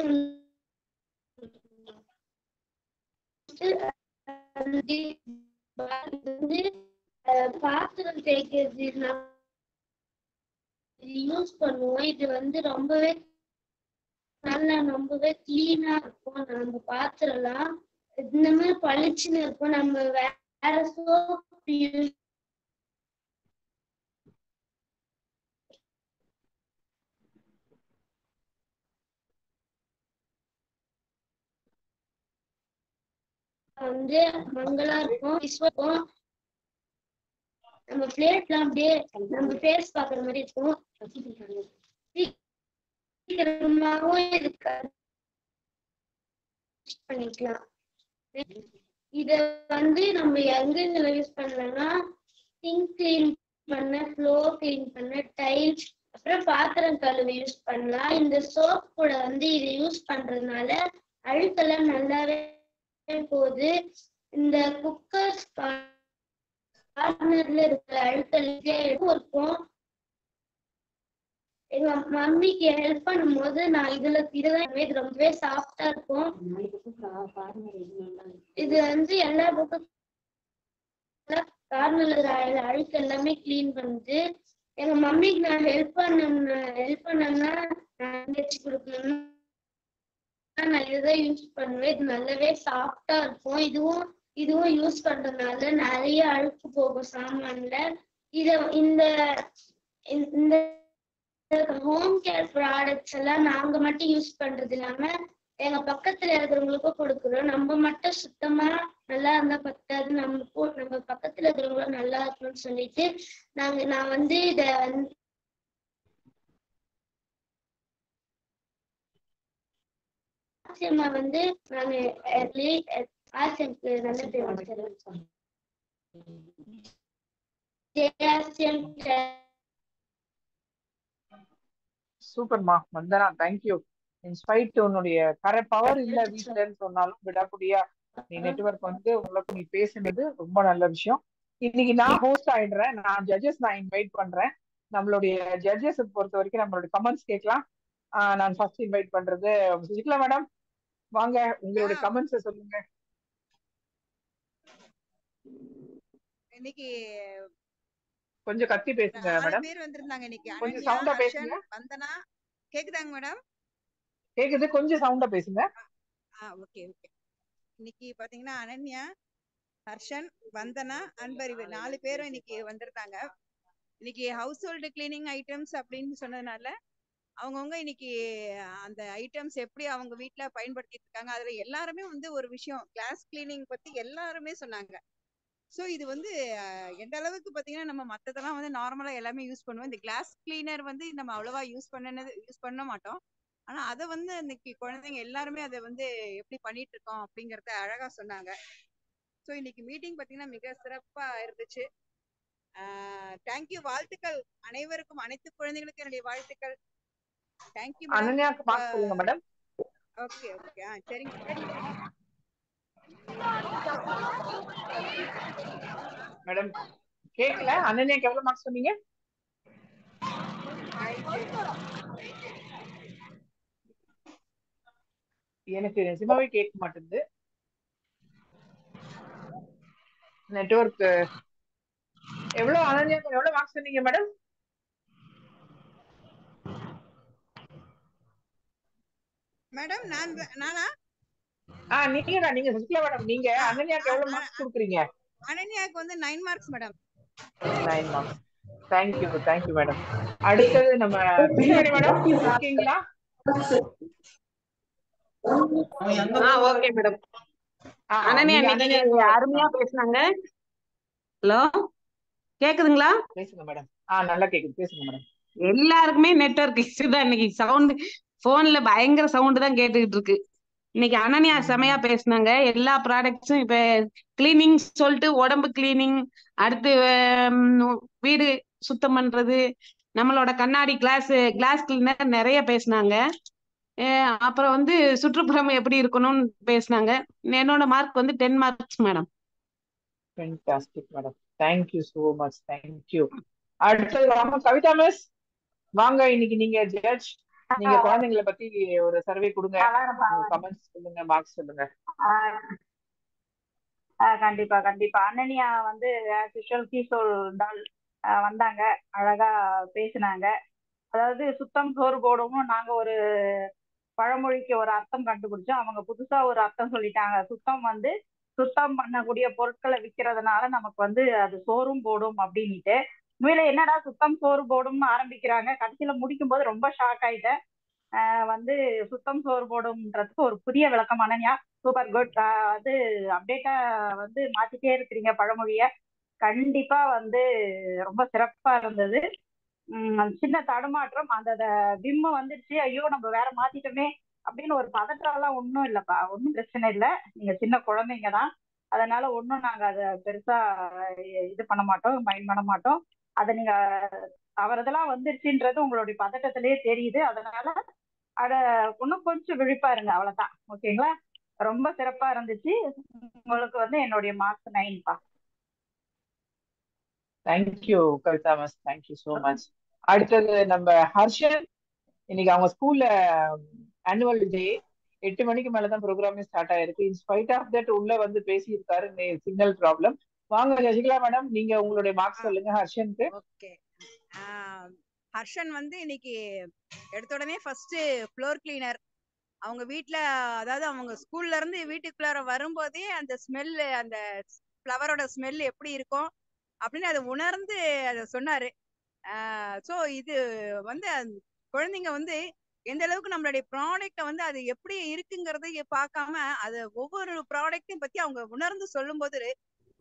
வந்து பாத்திரம் தேய்க்கிறது யூஸ் பண்ணுவோம். இது வந்து ரொம்பவே கிளீனா இருக்கும். நம்ம பாத்திரம்லாம் இந்த மாதிரி பளிச்சுன்னு இருக்கும். நம்ம வேற சோப் யூஸ் வந்து மங்களா இருக்கும், விஸ்வம். நம்ம பிளேட்லாம் அப்படியே நம்ம ஃபேஸ் பாக்குற மாதிரி இருக்கும். சீக்கிரமாவும் இருக்காது, பண்ணிக்கலாம். இத வந்து நம்ம எங்க யூஸ் பண்ணலாம்னா சிங்க் கிளீன் பண்ண, ஃப்ளோர் கிளீன் பண்ண, டைல்ஸ், அப்புறம் பாத்திரம் கழுவ யூஸ் பண்ணலாம். இந்த சோப் கூட வந்து இதை யூஸ் பண்றதுனால அழுக்கெல்லாம் நல்லாவே போகுது. இந்த குக்கர் கார்னர்ல இருக்கிற அழுக்கெல்லாம் இருக்கும். எங்க மம்மிக்கு ஹெல்ப் பண்ணும் போது நான் இதுதான் ரொம்பவே சாஃப்டா இருக்கும். இது வந்து எல்லா பக்கம் கார்னர்ல அழுக்கு எல்லாமே கிளீன் பண்ணுது. எங்க மம்மிக்கு நான் ஹெல்ப் பண்ணேன்னா நான் வச்சு கொடுக்கணும்னா நான் இதுதான் யூஸ் பண்ணுவேன். இது நல்லாவே சாஃப்டா இருக்கும். இதுவும் யூஸ் பண்றதுனால நிறைய அழுக்கு போகும் சாமான்ல. இந்த ஹோம் கேர் ப்ராடக்ட்ஸ் எல்லாம் நாங்க மட்டும் யூஸ் பண்றது இல்லாம எங்க பக்கத்துல இருக்கிறவங்களுக்கும் கொடுக்குறோம். நம்ம மட்டும் சுத்தமா நல்லா இருந்தா பத்தாது, நம்ம பக்கத்துல இருக்கிறவங்களும் நல்லா இருக்கணும்னு சொல்லிட்டு நான் வந்து இத வந்து நான் ஆசியம்க்கு நல்ல பேர் வச்சிருக்கேன். சூப்பர்மா வந்தனா, தேங்க்யூ. இன்ஸ்பைட் உன்னுடைய பவர் இல்ல வீட்டுலன்னு சொன்னாலும் விடக்கூடியா நீ நெட்வொர்க் வந்து உங்களுக்கு நீ பேசுனது ரொம்ப நல்ல விஷயம். இன்னைக்கு நான் ஹோஸ்ட் ஆயிடுறேன். நான் இன்வைட் பண்றேன். நம்மளுடைய ஜட்ஜஸ் பொறுத்த வரைக்கும் நம்மளுடைய கமெண்ட்ஸ் கேட்கலாம். நான் ஃபர்ஸ்ட் இன்வைட் பண்றது சுஜிகலா மேடம், வாங்க உங்களுடைய கமெண்ட்ஸ் சொல்லுங்க. இன்னைக்கு கொஞ்சம் கத்தி பேசுங்க மேடம். 6 பேர் வந்திருந்தாங்க இன்னைக்கு. கொஞ்சம் அனன்யா, சவுண்டா ஹர்ஷன், பேசுங்க. வந்தனா. கேக்குதாங்க மேடம்? கேக்குது, கொஞ்சம் சவுண்டா பேசுங்க. Okay okay. இன்னைக்கு பாத்தீங்கன்னா அனன்யா, ஹர்ஷன், வந்தனா, அன்பறிவு 4 பேரும் இன்னைக்கு வந்திருந்தாங்க. இன்னைக்கு ஹவுஸ் ஹோல்டு கிளீனிங் ஐட்டம்ஸ் அப்படின்னு சொன்னதுனால அவங்கவுங்க இன்னைக்கு அந்த ஐட்டம்ஸ் எப்படி அவங்க வீட்டுல பயன்படுத்திட்டு இருக்காங்க. அதுல எல்லாருமே வந்து ஒரு விஷயம் கிளாஸ் கிளீனிங் பத்தி எல்லாருமே சொன்னாங்க. ஸோ இது வந்து எந்த அளவுக்கு பார்த்தீங்கன்னா நம்ம மற்றதெல்லாம் வந்து நார்மலாக எல்லாமே யூஸ் பண்ணுவோம். இந்த கிளாஸ் கிளீனர் வந்து நம்ம அவ்வளோவா யூஸ் பண்ண மாட்டோம். ஆனால் அதை வந்து இன்னைக்கு குழந்தைங்க எல்லாருமே அதை வந்து எப்படி பண்ணிட்டு இருக்கோம் அப்படிங்கிறத அழகாக சொன்னாங்க. ஸோ இன்னைக்கு மீட்டிங் பார்த்தீங்கன்னா மிக சிறப்பாக இருந்துச்சு. தேங்க்யூ, வாழ்த்துக்கள் அனைவருக்கும், அனைத்து குழந்தைகளுக்கும் என்னுடைய வாழ்த்துக்கள். Thank you madam. அனன்யாக்கு மார்க்ஸ் சொல்லுங்க மேடம். ஓகே ஓகே, சரிங்க மேடம். கேட்கல, அனன்யாக்கு எவ்வளவு மார்க்ஸ் சொன்னீங்க? எனக்கு நிஜமாவே கேட்க மாட்டேங்குது. நெட்வொர்க். எவ்வளவு அனன்யாக்கு எவ்வளவு மார்க்ஸ் சொன்னீங்க மேடம்? மேடம் நானா? நீங்க சசிகலா மேடம், நீங்க அனன்யாக்கு எவ்வளவு மார்க்ஸ் கொடுக்குறீங்க? அனன்யாக்கு வந்து 9 marks madam. 9 marks. Thank you madam. அடுத்தது நம்ம பிரியாணி மேடம் இருக்கீங்களா? Okay madam. அனன்யா நீங்க இன்னைக்கு அனன்யாக்கு அருமையா பேசுனாங்க. ஹலோ, கேக்குதுங்களா? பேசுங்க மேடம். நல்லா கேக்குது, பேசுங்க மேடம். எல்லாருக்குமே நெட்வொர்க் இஷ்யூ தான் இன்னைக்கு. சவுண்ட் போன்ல பயங்கர சவுண்ட் தான் கேட்டுக்கிட்டு இருக்கு. இன்னைக்கு அனன்யா செமையா பேசுனாங்க. எல்லா ப்ராடக்ட்ஸும் இப்ப கிளீனிங் சொல்லிட்டு உடம்பு கிளீனிங், அடுத்து வீடு சுத்தம் பண்றது, நம்மளோட கண்ணாடி கிளாஸ் கிளீனர் நிறைய பேசுனாங்க. அப்புறம் வந்து சுற்றுப்புறம் எப்படி இருக்கணும்னு பேசுனாங்க. என்னோட மார்க் வந்து 10 marks madam. Fantastic madam. Thank you so much. Thank you. அடுத்தது வாங்க கவிதா மிஸ், வாங்க. இன்னைக்கு நீங்க ஜட்ஜ். நீங்க குழந்தைங்களை பத்தி ஒரு சர்வே கொடுங்க, கமெண்ட்ஸ் சொல்லுங்க, மார்க்ஸ் சொல்லுங்க. கண்டிப்பா கண்டிப்பா. அனன்யா வந்து கிஷோர் டால் வந்தாங்க, அழகா பேசினாங்க. அதாவது சுத்தம் சோறு போடவும் நாங்க ஒரு பழமொழிக்கு ஒரு அர்த்தம் கண்டுபிடிச்சோம். அவங்க புதுசா ஒரு அர்த்தம் சொல்லிட்டாங்க. சுத்தம் பண்ணக்கூடிய பொருட்களை விற்கிறதுனால நமக்கு வந்து அது சோறும் போடும் அப்படின்ட்டு. உண்மையில என்னடா சுத்தம் சோறு போடும்னு ஆரம்பிக்கிறாங்க, கடைசியில முடிக்கும் போது ரொம்ப ஷாக் ஆயிட்டேன். வந்து சுத்தம் சோறு போடும்ன்றதுக்கு ஒரு புதிய விளக்கம் அனன்யா. Super good. அது அப்டேட்டா வந்து மாத்திட்டே இருக்கிறீங்க பழமொழிய. கண்டிப்பா வந்து ரொம்ப சிறப்பா இருந்தது. சின்ன தடுமாற்றம், அந்த விம்மு வந்துருச்சு, ஐயோ நம்ம வேற மாத்திட்டோமே அப்படின்னு ஒரு பதற்றம் எல்லாம் ஒன்றும் இல்லப்பா, ஒன்றும் பிரச்சனை இல்லை. நீங்க சின்ன குழந்தைங்க தான், அதனால ஒன்றும் நாங்க அதை பெருசா இது பண்ண மாட்டோம், மைண்ட் பண்ண மாட்டோம். அதை நீங்க அவரதெல்லாம் வந்துருச்சுன்றது உங்களுடைய பதட்டத்திலேயே தெரியுது. அதனால அத இன்னும் கொஞ்சம் விழிப்பா இருங்க, அவ்வளவுதான். ஓகேங்களா? ரொம்ப சிறப்பா இருந்துச்சு. உங்களுக்கு வந்து என்னுடைய மார்க்ஸ் 9பா. Thank you Kavitha miss, thank you so much. அடுத்தது நம்ம ஹர்ஷன். இன்னைக்கு அவங்க ஸ்கூல்ல ஆனுவல் டே, 8 மணிக்கு மேலதான் ப்ரோக்ராமே ஸ்டார்ட் ஆயிருக்கு. இன்ஸ்பைட் ஆஃப் தட் உள்ள வந்து பேசியிருக்காரு, சிக்னல் ப்ராப்ளம். வாங்க சசிகலா மேடம், நீங்க உங்களுடைய மார்க்ஸ் சொல்லுங்க ஹர்ஷனுக்கு. ஓகே. ஹர்ஷன் வந்து இன்னைக்கு எடுத்த உடனே ஃபர்ஸ்ட் ஃப்ளோர் கிளீனர். அவங்க வீட்ல, அதாவது அவங்க ஸ்கூல்ல இருந்து வீட்டுக்குள்ளார வரும்போதே அந்த ஸ்மெல், அந்த ஃப்ளவரோட ஸ்மெல் எப்படி இருக்கும் அப்படின்னு அதை உணர்ந்து அதை சொன்னாரு. ஸோ இது வந்து குழந்தைங்க வந்து எந்த அளவுக்கு நம்மளுடைய ப்ராடக்ட வந்து அது எப்படி இருக்குங்கிறத பார்க்காம அது ஒவ்வொரு ப்ராடக்டையும் பத்தி அவங்க உணர்ந்து சொல்லும் போது,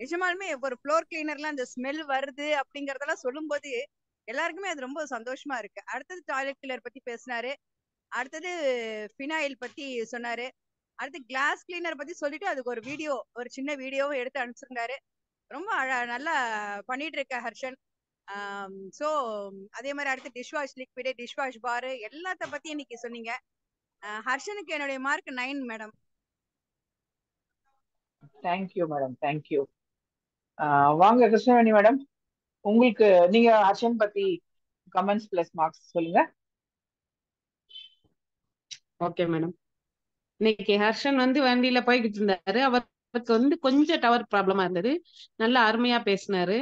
நிஜமாலுமே ஒரு ஃப்ளோர் கிளீனர்ல அந்த ஸ்மெல் வருது அப்படிங்கறதெல்லாம் சொல்லும் போது எல்லாருக்குமே அது ரொம்ப சந்தோஷமா இருக்கு. அடுத்தது டாய்லெட் கிளீனர் பத்தி பேசினாரு. அடுத்தது ஃபினாயில் பத்தி சொன்னாரு. அடுத்து கிளாஸ் கிளீனர் பத்தி சொல்லிட்டு அதுக்கு ஒரு சின்ன வீடியோவும் எடுத்து அனுப்பிச்சிருந்தாரு. ரொம்ப நல்லா பண்ணிட்டு இருக்க ஹர்ஷன். ஸோ அதே மாதிரி அடுத்து டிஷ்வாஷ் லிக்விடு, டிஷ்வாஷ் பாரு எல்லாத்த பத்தி இன்னைக்கு சொன்னீங்க. ஹர்ஷனுக்கு என்னுடைய mark 9 madam. Thank you madam, thank you. வாங்க கிருஷ்ணவேணி மேடம், உங்களுக்கு நீங்க ஹர்ஷன் பத்தி கமெண்ட்ஸ் பிளஸ் மார்க்ஸ் சொல்லுங்க. Okay madam. இன்னைக்கு ஹர்ஷன் வந்து வண்டியில போய்கிட்டு இருந்தாரு. அவருக்கு வந்து கொஞ்சம் டவர் ப்ராப்ளமா இருந்தது. நல்லா அருமையா பேசினாரு.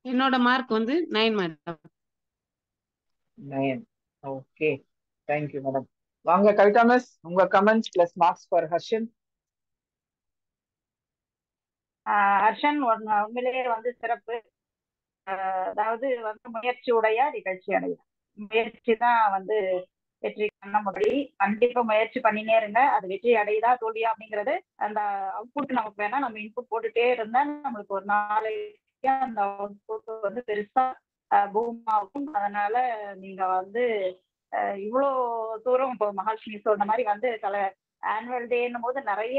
என்னோட மார்க் வந்து 9 மேடம். 9. Okay, thank you madam. வாங்க கவிதா மிஸ், உங்க comments plus marks for Harshan. Harshan உண்மையிலேயே வந்து சிறப்பு. அதாவது வந்து முயற்சி உடைய நிகழ்ச்சி அடைய. முயற்சி தான் வந்து வெற்றி பண்ண முடியும். கண்டிப்பா முயற்சி பண்ணினே இருங்க. அது வெற்றி அடையுதா தோல்வியா அப்படிங்கிறது அந்த அவுட்புட் நமக்கு வேணா நம்ம இன்புட் போட்டுட்டே இருந்தா நம்மளுக்கு ஒரு நாளைக்கு அந்த அவுட்புட் வந்து பெருசா பூம் ஆகும். அதனால நீங்க வந்து இவ்வளோ தூரம் இப்போ மகாலட்சுமி சொன்ன மாதிரி வந்து ஆனுவல் டேன்னும் போது நிறைய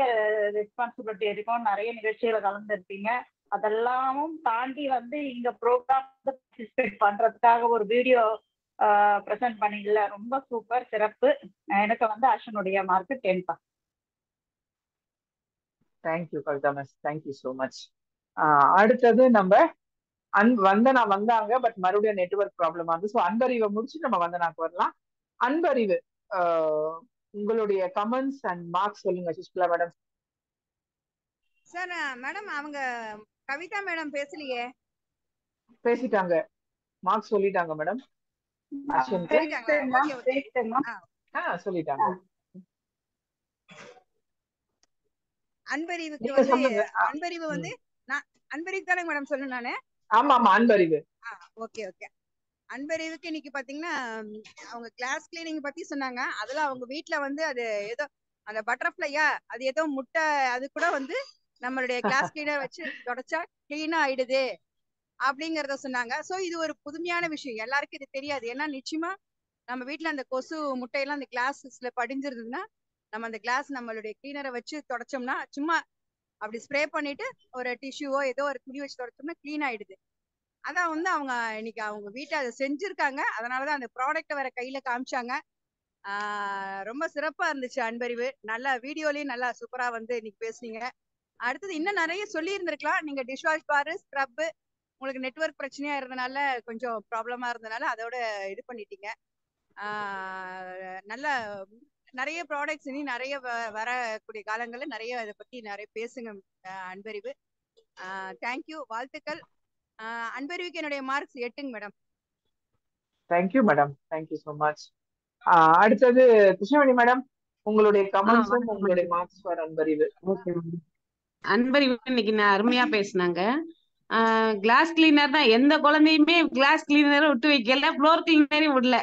ரெஸ்பான்சிபிலிட்டி இருக்கும், நிறைய நிகழ்ச்சிகளை கலந்துருப்பீங்க. அதெல்லாமும் தாண்டி வந்து இங்க ப்ரோக்ராம் பார்ட்டிசிபேட் பண்றதுக்காக ஒரு வீடியோ ப்ரெசென்ட் பண்ணீங்கல்ல, ரொம்ப சூப்பர், சிறப்பு. எனக்கு வந்து அர்ஷனுடைய mark 10. Thank you Kavitha miss, thank you so much. அடுத்தது நம்ம வந்தனா வந்தாங்க, பட் மறுபடியும் நெட்வொர்க் ப்ராப்ளம் ஆகுது. ஸோ அன்பறிவை முடிச்சு நம்ம வந்தனாக்கு வரலாம். அன்பறிவு, உங்களுடைய கமெண்ட்ஸ் அண்ட் மார்க்ஸ் சொல்லுங்க சுஷ்கலா மேடம். சார் மேடம் அவங்க கவிதா மேடம் பேசலையே. பேசிட்டாங்க, மார்க்ஸ் சொல்லிட்டாங்க மேடம். சொல்லிட்டாங்க. அன்பறிவுக்கு வந்து அன்பறிவு வந்து அன்பறிவு தானே மேடம் சொல்லணும் நானு. ஆமா ஆமா அன்பறிவு. Okay okay. அன்பறிவுக்கு இன்னைக்கு பாத்தீங்கன்னா அவங்க கிளாஸ் கிளீனிங் பத்தி சொன்னாங்க. அதுல அவங்க வீட்டுல வந்து அது ஏதோ அந்த பட்டர்ஃபிளையா அது ஏதோ முட்டை அது கூட வந்து நம்மளுடைய கிளாஸ் கிளீனர் வச்சு தொடச்சா கிளீனா ஆயிடுது அப்படிங்கறத சொன்னாங்க. சோ இது ஒரு புதுமையான விஷயம், எல்லாருக்கும் இது தெரியாது. ஏன்னா நிச்சயமா நம்ம வீட்டுல அந்த கொசு முட்டையெல்லாம் அந்த கிளாஸ்ல படிஞ்சிருந்ததுன்னா நம்ம அந்த கிளாஸ் நம்மளுடைய கிளீனரை வச்சு தொடச்சோம்னா சும்மா அப்படி ஸ்ப்ரே பண்ணிட்டு ஒரு டிஷ்யூவோ ஏதோ ஒரு துணி வச்சு தொடச்சோம்னா கிளீன் ஆயிடுது. அதான் வந்து அவங்க இன்னைக்கு அவங்க வீட்டை அதை செஞ்சிருக்காங்க. அதனாலதான் அந்த ப்ராடக்ட வேற கையில காமிச்சாங்க. ரொம்ப சிறப்பா இருந்துச்சு அன்பறிவு. நல்லா வீடியோலயும் நல்லா சூப்பரா வந்து இன்னைக்கு பேசுனீங்க. அடுத்தது இன்னும் நிறைய சொல்லி இருந்திருக்கலாம். நீங்க டிஷ் வாஷ் பாரு, ஸ்க்ரப், உங்களுக்கு நெட்வொர்க் பிரச்சனையா இருந்தனால கொஞ்சம் ப்ராப்ளமா இருந்தனால அதோட இது பண்ணிட்டீங்க. நல்ல நிறைய ப்ராடக்ட்ஸ் இனி நிறைய வரக்கூடிய காலங்களில் நிறைய இதை பத்தி நிறைய பேசுங்க அன்பறிவு. தேங்க்யூ, வாழ்த்துக்கள். அன்பறிவுக்கு என்னுடைய marks 8 madam. Thank you madam, thank you so much. அடுத்தது கிருஷ்ணவேணி மேடம், உங்களுடைய கமெண்ட்ஸும் உங்களுடைய மார்க்ஸ் ஃபார் அன்பறிவு. அன்பறிவு இன்னைக்கு நான் அருமையா பேசினாங்க. கிளாஸ் கிளீனர் தான், எந்த குழந்தையுமே கிளாஸ் கிளீனரை விட்டு வைக்கல, ஃப்ளோர் கிளீனரையும் விடல.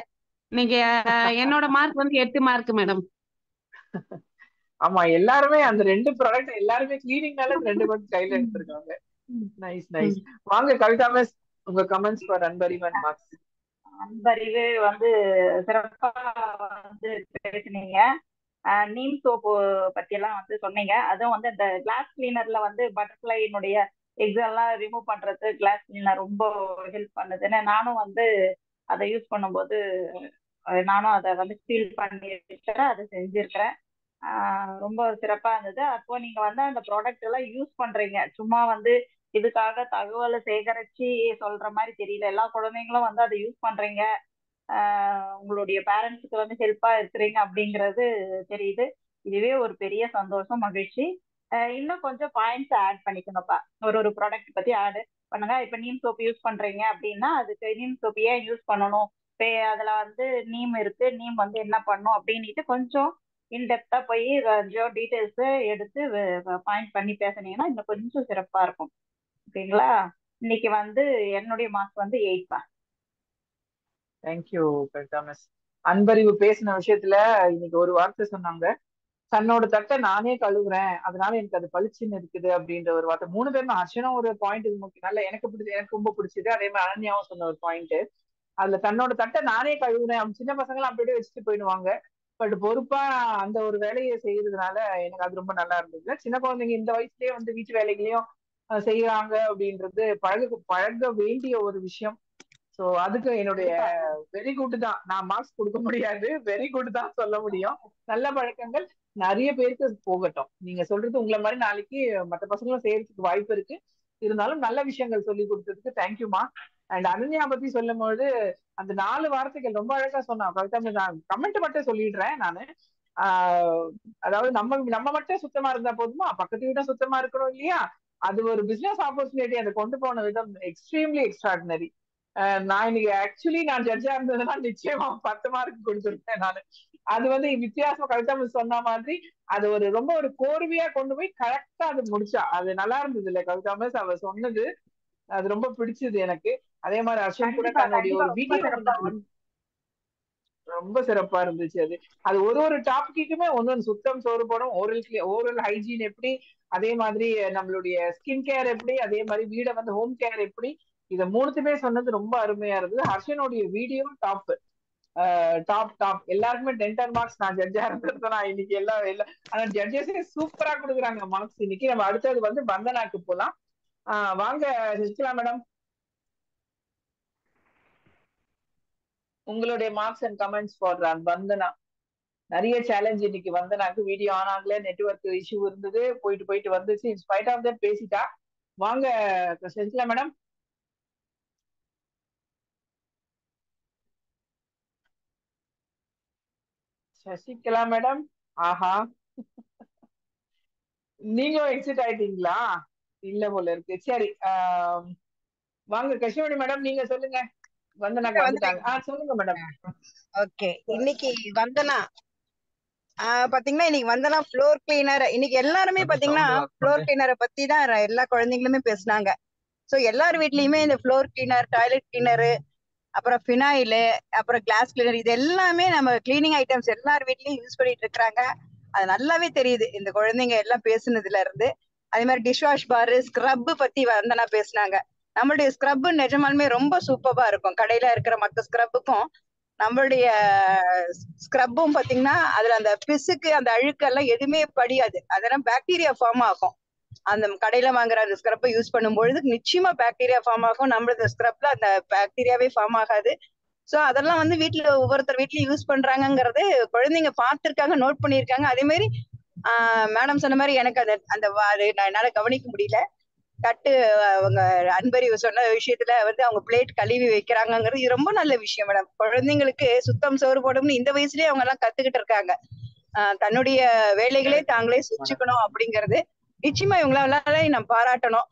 இன்னைக்கு என்னோட மார்க் வந்து 8 மார்க் மேடம். ஆமா, எல்லாருமே அந்த 2 ப்ராடக்ட் எல்லாருமே கிளீனிங்னால 2 ப்ராடக்ட் கையில எடுத்திருக்காங்க. Nice nice. வாங்க கவிதா மிஸ், உங்க comments for Anbariv and marks. Anbariv வந்து சிறப்பா வந்து பேசுனீங்க. நீம் சோப்பு பத்தி எல்லாம் வந்து சொன்னீங்க. அதுவும் வந்து இந்த கிளாஸ் கிளீனர்ல வந்து பட்டர்ஃபிளைனுடைய எக்ஸ் எல்லாம் ரிமூவ் பண்றது கிளாஸ் கிளீனர் ரொம்ப ஹெல்ப் பண்ணுதுன்னு நானும் வந்து அதை யூஸ் பண்ணும்போது நானும் அதை வந்து ஃபீல் பண்ணிருக்கிறேன், அதை செஞ்சிருக்கிறேன். ரொம்ப சிறப்பா இருந்தது. அப்போ நீங்க வந்து அந்த ப்ராடக்ட் எல்லாம் யூஸ் பண்றீங்க, சும்மா வந்து இதுக்காக தகவலை சேகரிச்சு சொல்ற மாதிரி தெரியல. எல்லா குழந்தைங்களும் வந்து அதை யூஸ் பண்றீங்க, உங்களுடைய பேரண்ட்ஸுக்கு வந்து ஹெல்ப்பா இருக்கிறீங்க அப்படிங்கிறது தெரியுது. இதுவே ஒரு பெரிய சந்தோஷம், மகிழ்ச்சி. இன்னும் கொஞ்சம் பாயிண்ட்ஸ் ஆட் பண்ணிக்கணும்ப்பா. ஒரு ப்ராடக்ட் பத்தி ஆட் பண்ணுங்க. இப்ப நீம் சோப் யூஸ் பண்றீங்க அப்படின்னா அதுக்கு நீம் சோப் ஏன் யூஸ் பண்ணணும், அதுல வந்து நீம் இருக்கு, நீம் வந்து என்ன பண்ணும் அப்படின்ட்டு கொஞ்சம் இன்டெப்தா போய் கொஞ்சம் டீட்டெயில்ஸ் எடுத்து பாயிண்ட் பண்ணி பேசுனீங்கன்னா இன்னும் கொஞ்சம் சிறப்பா இருக்கும். ஓகேங்களா? இன்னைக்கு வந்து என்னுடைய மார்க் வந்து 8. Thank you Kavitha miss. அன்பறிவு பேசின விஷயத்துல இன்னைக்கு ஒரு வார்த்தை சொன்னாங்க, தன்னோட தட்டை நானே கழுவுறேன் அதனால எனக்கு அது பளிச்சுன்னு இருக்குது அப்படின்ற ஒரு வார்த்தை. 3 பேருமே, அர்ச்சனும் ஒரு பாயிண்ட் நல்ல எனக்கு ரொம்ப பிடிச்சது. அதே மாதிரி அனன்யாவும் சொன்ன ஒரு பாயிண்ட், அதுல தன்னோட தட்டை நானே கழுவுறேன். அவங்க சின்ன பசங்களும் அப்படியே வச்சுட்டு போயிடுவாங்க, பட் பொறுப்பா அந்த ஒரு வேலையை செய்யறதுனால எனக்கு அது ரொம்ப நல்லா இருந்தது. சின்ன குழந்தைங்க இந்த வயசுலயே வந்து வீட்டு வேலைகளையும் செய்யறாங்க அப்படின்றது பழக வேண்டிய ஒரு விஷயம். சோ அதுக்கு என்னுடைய வெரி குட் தான், நான் மார்க்ஸ் கொடுக்க முடியாது, வெரி குட் தான் சொல்ல முடியும். நல்ல பழக்கங்கள் நிறைய பேருக்கு போகட்டும். நீங்க சொல்றது உங்களை மாதிரி நாளைக்கு மற்ற பசங்களும் செய்யறதுக்கு வாய்ப்பு இருக்கு. இருந்தாலும் நல்ல விஷயங்கள் சொல்லி கொடுத்ததுக்கு தேங்க்யூமா. அண்ட் அனன்யா பத்தி சொல்லும் போது அந்த 4 வார்த்தைகள் ரொம்ப அழகா சொன்னா. கமெண்ட் மட்டும் சொல்லிடுறேன் நானு. அதாவது நம்ம மட்டும் சுத்தமா இருந்தா போதுமா, பக்கத்து வீட்டும் சுத்தமா இருக்கணும் இல்லையா? அது ஒரு பிசினஸ் ஆப்பர்ச்சுனிட்டி அதை கொண்டு போன விதம் எக்ஸ்ட்ரீம்லி எக்ஸ்ட்ராடினரி. நான் இன்னைக்கு ஆக்சுவலி நான் ஜட்ஜா இருந்ததுன்னா நிச்சயமா 10 மார்க் கொடுத்துருப்பேன் நானு. அது வந்து வித்தியாசம் கவிதா மிஸ் சொன்ன மாதிரி அது ரொம்ப ஒரு கோர்வையா கொண்டு போய் கரெக்டா அது முடிச்சா. அது நல்லா இருந்தது இல்ல கவிதா மிஸ் அவ சொன்னது, அது ரொம்ப பிடிச்சது எனக்கு. அதே மாதிரி அர்ஷன் கூட தன்னுடைய ஒரு வீடியோ ரொம்ப சிறப்பா இருந்துச்சு அது. அது ஒரு ஒரு டாபிக்குமே ஒன்னு சுத்தம் சோறு போடும், ஓரல் ஹைஜீன் எப்படி, அதே மாதிரி நம்மளுடைய ஸ்கின் கேர் எப்படி, அதே மாதிரி வீடை வந்து ஹோம் கேர் எப்படி, இத மூணுத்துமே சொன்னது ரொம்ப அருமையா இருந்தது. ஹர்ஷனுடைய வீடியோ டாப் டாப் எல்லாருக்குமே 10 மார்க்ஸ். நான் ஜட்ஜா இருந்தது நான் இன்னைக்கு ஆனா ஜட்ஜஸே சூப்பரா கொடுக்குறாங்க மார்க்ஸ் இன்னைக்கு. நம்ம அடுத்தது வந்து வந்தனாக்கு போலாம். வாங்க சசிகலா மேடம், உங்களுடைய மார்க்ஸ் அண்ட் கமெண்ட்ஸ் ஃபார் வந்தனா. நிறைய சேலஞ்ச் இன்னைக்கு வந்தனாக்கு. வீடியோ ஆன் ஆகல, நெட்வொர்க் இஷ்யூ இருந்தது, போயிட்டு வந்துச்சு. இன்ஸ்பைட் ஆஃப் தட் பேசிட்டா. வாங்க சசிகலா மேடம். சசிகலா மேடம், ஆஹா நீங்களும் எக்ஸிட் ஆயிட்டீங்களா? இல்ல போல இருக்கு. சரி, வாங்க கஷ்மணி மேடம், நீங்க சொல்லுங்க. வந்தனாக்கு வந்துட்டாங்க. சொல்லுங்க மேடம். ஓகே, இன்னைக்கு வந்தனா பாத்தீங்கன்னா இன்னைக்கு வந்தனா ஃப்ளோர் கிளீனர். இன்னைக்கு எல்லாருமே பாத்தீங்கன்னா ஃப்ளோர் கிளீனரை பத்தி தான் எல்லா குழந்தைங்களுமே பேசுனாங்க. ஸோ எல்லார் வீட்லயுமே இந்த ஃப்ளோர் கிளீனர், டாய்லெட் கிளீனரு, அப்புறம் ஃபினாயிலு, அப்புறம் கிளாஸ் கிளீனர், இது எல்லாமே நம்ம கிளீனிங் ஐட்டம்ஸ் எல்லார் வீட்லயும் யூஸ் பண்ணிட்டு இருக்காங்க. அது நல்லாவே தெரியுது இந்த குழந்தைங்க எல்லாம் பேசுனதுல இருந்து. அதே மாதிரி டிஷ் வாஷ் பாரு, ஸ்க்ரப் பத்தி வந்தனா பேசுனாங்க. நம்மளுடைய ஸ்க்ரப் நிஜமாலுமே ரொம்ப சூப்பரா இருக்கும். கடையில இருக்கிற மற்ற ஸ்க்ரப்புக்கும் நம்மளுடைய ஸ்க்ரப்பும் பாத்தீங்கன்னா அதுல அந்த பிசுக்கு அந்த அழுக்கெல்லாம் எதுவுமே படியாது. அதெல்லாம் பாக்டீரியா ஃபார்ம் ஆகும். அந்த கடையில வாங்குற அந்த ஸ்க்ரப்பை யூஸ் பண்ணும்பொழுது நிச்சயமா பாக்டீரியா ஃபார்ம் ஆகும். நம்மளது ஸ்க்ரப்ல அந்த பாக்டீரியாவே ஃபார்ம் ஆகாது. சோ அதெல்லாம் வந்து வீட்டுல ஒவ்வொருத்தர் வீட்லயும் யூஸ் பண்றாங்கிறது குழந்தைங்க பார்த்திருக்காங்க, நோட் பண்ணியிருக்காங்க. அதே மாதிரி மேடம் சொன்ன மாதிரி எனக்கு அந்த நான் என்னால கவனிக்க முடியல. தட்டு அவங்க அன்பறிவு சொன்ன விஷயத்துல வந்து அவங்க பிளேட் கழுவி வைக்கிறாங்கிறது இது ரொம்ப நல்ல விஷயம் மேடம். குழந்தைங்களுக்கு சுத்தம் சோறு போடும்னு இந்த வயசுலயே அவங்க எல்லாம் கத்துக்கிட்டு இருக்காங்க. தன்னுடைய வேலைகளே தாங்களே செஞ்சுக்கணும் அப்படிங்கிறது நிச்சயமா இவங்களால நம்ம பாராட்டணும்.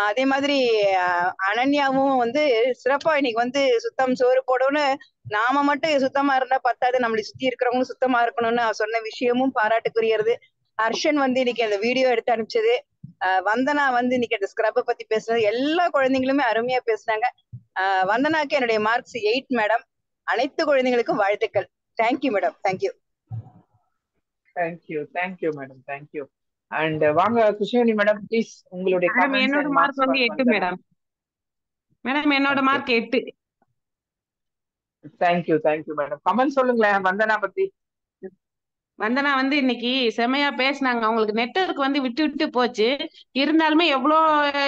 அதே மாதிரி அனன்யாவும் வந்து சிறப்பா இன்னைக்கு வந்து சுத்தம் சோறு போடும்னு நாம மட்டும் சுத்தமா இருந்தா பத்தாது, நம்மளை சுத்தி இருக்கிறவங்களும் சுத்தமா இருக்கணும்னு சொன்ன விஷயமும் பாராட்டுக்குரியது. ஹர்ஷன் வந்து இன்னைக்கு அந்த வீடியோ எடுத்து அனுப்பிச்சது, வந்தனா வந்து இன்னைக்கு அந்த ஸ்க்ரப்பை பத்தி பேசுனது, எல்லா குழந்தைங்களுமே அருமையா பேசுனாங்க. வந்தனாக்கு என்னுடைய மார்க்ஸ் 8 மேடம். அனைத்து குழந்தைங்களுக்கும் வாழ்த்துக்கள். Thank you madam. Thank you. Thank you madam. Thank you. And வாங்க குஷினி மேடம், ப்ளீஸ் உங்களுடைய கமெண்ட்ஸ் என்னோட அண்ட் மார்க் மார்க்ஸ் வந்து ஃபார் 8 வந்தனா. மேடம் என்னோட மார்க் 8. Thank you madam. கமெண்ட் சொல்லுங்களேன் வந்தனா பத்தி. வந்தனா வந்து இன்னைக்கு செமையா பேசினாங்க. அவங்களுக்கு நெட்வொர்க் வந்து விட்டு விட்டு போச்சு. இருந்தாலுமே எவ்வளோ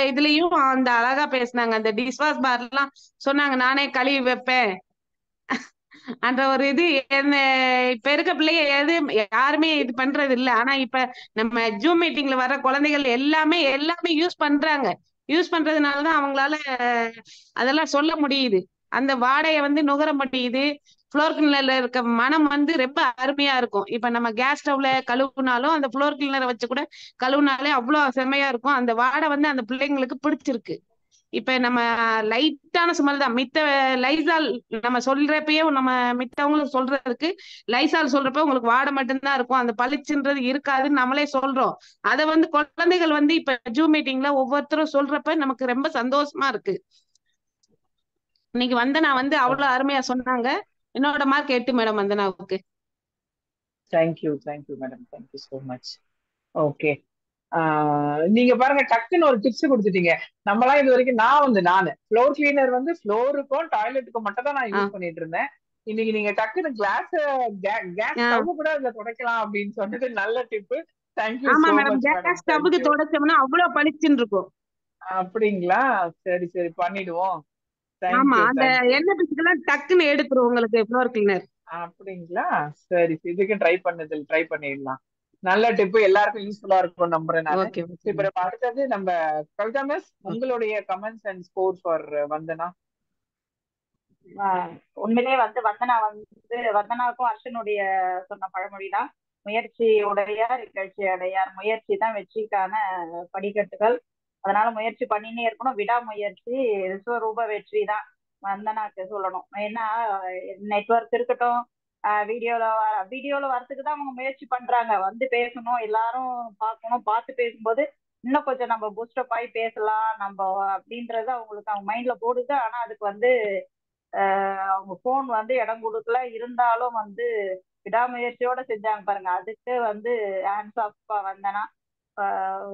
இதுலயும் அந்த அழகா பேசினாங்க. அந்த டிஷ்வாஷ் பார் எல்லாம் சொன்னாங்க, நானே கழுவி வைப்பேன். அந்த ஒரு இது என்ன இப்ப இருக்க பிள்ளைங்க யாருமே இது பண்றது இல்ல. ஆனா இப்ப நம்ம ஜூம் மீட்டிங்ல வர குழந்தைகள் எல்லாமே யூஸ் பண்றாங்க. யூஸ் பண்றதுனாலதான் அவங்களால அதெல்லாம் சொல்ல முடியுது. அந்த வாடையை வந்து நுகர முடியுது. ஃப்ளோர் கிளீனர்ல இருக்க மனம் வந்து ரொம்ப அருமையா இருக்கும். இப்ப நம்ம கேஸ் ஸ்டவ்ல கழுவுனாலும் அந்த ஃப்ளோர் கிளீனரை வச்சு கூட கழுவுனாலே அவ்வளவு செம்மையா இருக்கும். அந்த வாடை வந்து அந்த பிள்ளைங்களுக்கு பிடிச்சிருக்கு. இப்ப நம்ம லைட்டான ஸ்மெல் தான். மித்த லைசால் நம்ம சொல்றப்பயே நம்ம மித்தவங்களுக்கு சொல்றதுக்கு லைசால் சொல்றப்ப உங்களுக்கு வாடை மட்டும்தான் இருக்கும், அந்த பளிச்சுன்றது இருக்காதுன்னு நம்மளே சொல்றோம். அதை வந்து குழந்தைகள் வந்து இப்ப ஜூம் மீட்டிங்ல ஒவ்வொருத்தரும் சொல்றப்ப நமக்கு ரொம்ப சந்தோஷமா இருக்கு. இன்னைக்கு வந்தனா வந்து அவ்வளவு அருமையா சொன்னாங்க. என்னோட மார்க் 8 மேடம் வந்தனாவுக்கு. Thank you madam. Thank you so much. Okay, நீங்க பாருங்க டக்குன்னு ஒரு டிப்ஸ் கொடுத்துட்டீங்க. நம்மளாம் இது வரைக்கும் நானு ஃப்ளோர் கிளீனர் வந்து ஃப்ளோருக்கும் டாய்லெட்டுக்கும் மட்டும் தான் நான் யூஸ் பண்ணிட்டு இருந்தேன். இன்னைக்கு நீங்க டக்குன்னு கேஸ் ஸ்டவ் கூட அதுல துடைக்கலாம் அப்படின்னு சொன்னது நல்ல tip. Thank you so much madam. Gas ஸ்டவ்வுக்கு தொடச்சோம்னா அவ்வளவு பளிச்சுன்னு இருக்கும். அப்படிங்களா? சரி பண்ணிடுவோம். ஆமா, அந்த எண்ணெய் பிசுக்கெல்லாம் டக்குன்னு எடுத்துரும் உங்களுக்கு ஃப்ளோர் கிளீனர். அப்படிங்களா? சரி, இதுக்கு ட்ரை பண்ணிடலாம். நல்ல டிப், எல்லாருக்கும் யூஸ்ஃபுல்லா இருக்கும் நம்புறேன் நானு. இப்ப அடுத்தது நம்ம கவிதா மிஸ், உங்களுடைய கமெண்ட்ஸ் அண்ட் ஸ்கோர் ஃபார் வந்தனா. உண்மையிலே வந்து வந்தனாவுக்கும் அர்ஷனுடைய சொன்ன பழமொழிதான், முயற்சி உடையார் இகழ்ச்சி அடையார். முயற்சி தான் வெற்றிக்கான படிக்கட்டுகள். அதனால முயற்சி பண்ணினே இருக்கணும். விடாமுயற்சி விஸ்வரூப வெற்றி தான் வந்தனாக்கு சொல்லணும். ஏன்னா நெட்வொர்க் இருக்கட்டும், வீடியோல வரதுக்கு தான் அவங்க முயற்சி பண்றாங்க. வந்து பேசணும், எல்லாரும் பார்க்கணும். பார்த்து பேசும்போது இன்னும் கொஞ்சம் நம்ம பூஸ்டப் ஆகி பேசலாம் நம்ம அப்படின்றது அவங்களுக்கு அவங்க மைண்ட்ல போடுது. ஆனா அதுக்கு வந்து அவங்க போன் வந்து இடம் கொடுக்கல, இருந்தாலும் வந்து விடாமுயற்சியோட செஞ்சாங்க பாருங்க. அதுக்கு வந்து ஹேண்ட்ஸ் ஆஃப் வந்தனா.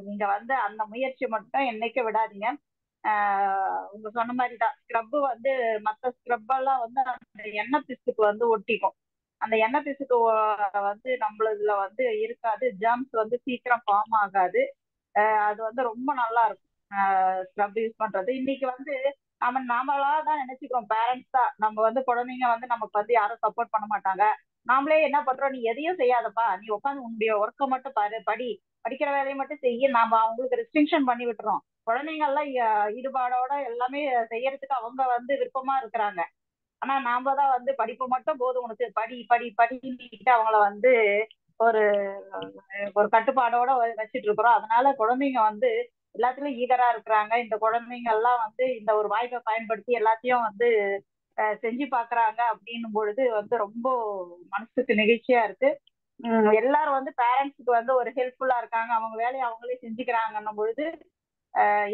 நீங்க வந்து அந்த முயற்சி மட்டும் என்னைக்கும் விடாதீங்க. உங்க சொன்ன மாதிரி தான் ஸ்க்ரப் வந்து மற்ற ஸ்க்ரப் எல்லாம் வந்து அந்த எண்ணெய் பிசுக்கு வந்து ஒட்டிக்கும். அந்த எண்ணெய் பிசுக்கு வந்து நம்மளதுல வந்து இருக்காது, ஜெர்ம்ஸ் வந்து சீக்கிரம் ஃபார்ம் ஆகாது. அது வந்து ரொம்ப நல்லா இருக்கும் ஸ்க்ரப் யூஸ் பண்றது. இன்னைக்கு வந்து நாமளா தான் நினைச்சுக்கிறோம், பேரண்ட்ஸ் தான் நம்ம வந்து குழந்தைங்க வந்து நமக்கு வந்து யாரும் சப்போர்ட் பண்ண மாட்டாங்க. நாமளே என்ன பண்றோம், நீ எதையும் செய்யாதப்பா, நீ உட்காந்து உன்னுடைய ஒர்க்கை மட்டும் பாரு, படிக்கிற வேலையை மட்டும் செய்ய நாம அவங்களுக்கு ரெஸ்ட்ரிக்ஷன் பண்ணி விட்டுறோம். குழந்தைங்க எல்லாம் ஈடுபாடோட எல்லாமே செய்யறதுக்கு அவங்க வந்து விருப்பமா இருக்கிறாங்க. ஆனா நாம தான் வந்து படிப்பு மட்டும் போதும் உனக்கு, படி படி படிட்டு அவங்கள வந்து ஒரு ஒரு கட்டுப்பாடோட வச்சுட்டு இருக்கிறோம். அதனால குழந்தைங்க வந்து எல்லாத்துலயும் ஈகரா இருக்கிறாங்க. இந்த குழந்தைங்க எல்லாம் வந்து இந்த ஒரு வாய்ப்பை பயன்படுத்தி எல்லாத்தையும் வந்து செஞ்சு பாக்குறாங்க அப்படின்னும் பொழுது வந்து ரொம்ப மனசுக்கு நெகிழ்ச்சியா இருக்கு. எல்லாரும் வந்து பேரண்ட்ஸுக்கு வந்து ஒரு ஹெல்ப்ஃபுல்லா இருக்காங்க, அவங்க வேலையை அவங்களே செஞ்சுக்கிறாங்கன்னும் பொழுது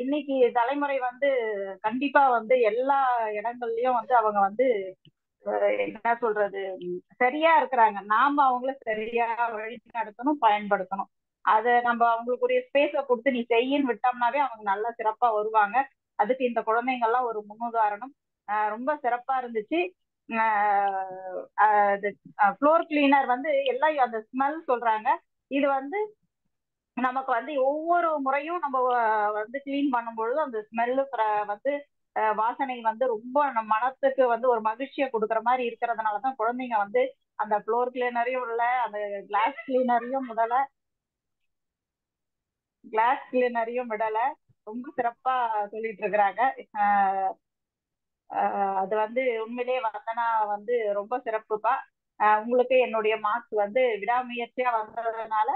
இன்னைக்கு தலைமுறை வந்து கண்டிப்பா வந்து எல்லா இடங்கள்லயும் வந்து அவங்க வந்து என்ன சொல்றது சரியா இருக்கிறாங்க. நாம அவங்கள சரியா வழி நடத்தணும், பயன்படுத்தணும். அதை நம்ம அவங்களுக்குரிய ஸ்பேஸை கொடுத்து நீ செய்யின்னு விட்டோம்னாவே அவங்க நல்லா சிறப்பா வருவாங்க. அதுக்கு இந்த குழந்தைங்கள்லாம் ஒரு முன்னுதாரணம். ரொம்ப சிறப்பா இருந்துச்சு. ஃப்ளோர் கிளீனர் வந்து எல்லாம் அந்த ஸ்மெல் சொல்றாங்க. இது வந்து நமக்கு வந்து ஒவ்வொரு முறையும் நம்ம வந்து கிளீன் பண்ணும்பொழுது அந்த ஸ்மெல்லு வந்து வாசனை வந்து ரொம்ப நம்ம மனத்துக்கு வந்து ஒரு மகிழ்ச்சியை கொடுக்குற மாதிரி இருக்கிறதுனாலதான் குழந்தைங்க வந்து அந்த ஃப்ளோர் கிளீனரையும் உள்ள அந்த கிளாஸ் கிளீனரையும் விடல ரொம்ப சிறப்பா சொல்லிட்டு இருக்கிறாங்க. அது வந்து உண்மையிலேயே வந்தனா வந்து ரொம்ப சிறப்புப்பா. உங்களுக்கு என்னுடைய மார்க்ஸ் வந்து விடாமுயற்சியா வந்ததுனால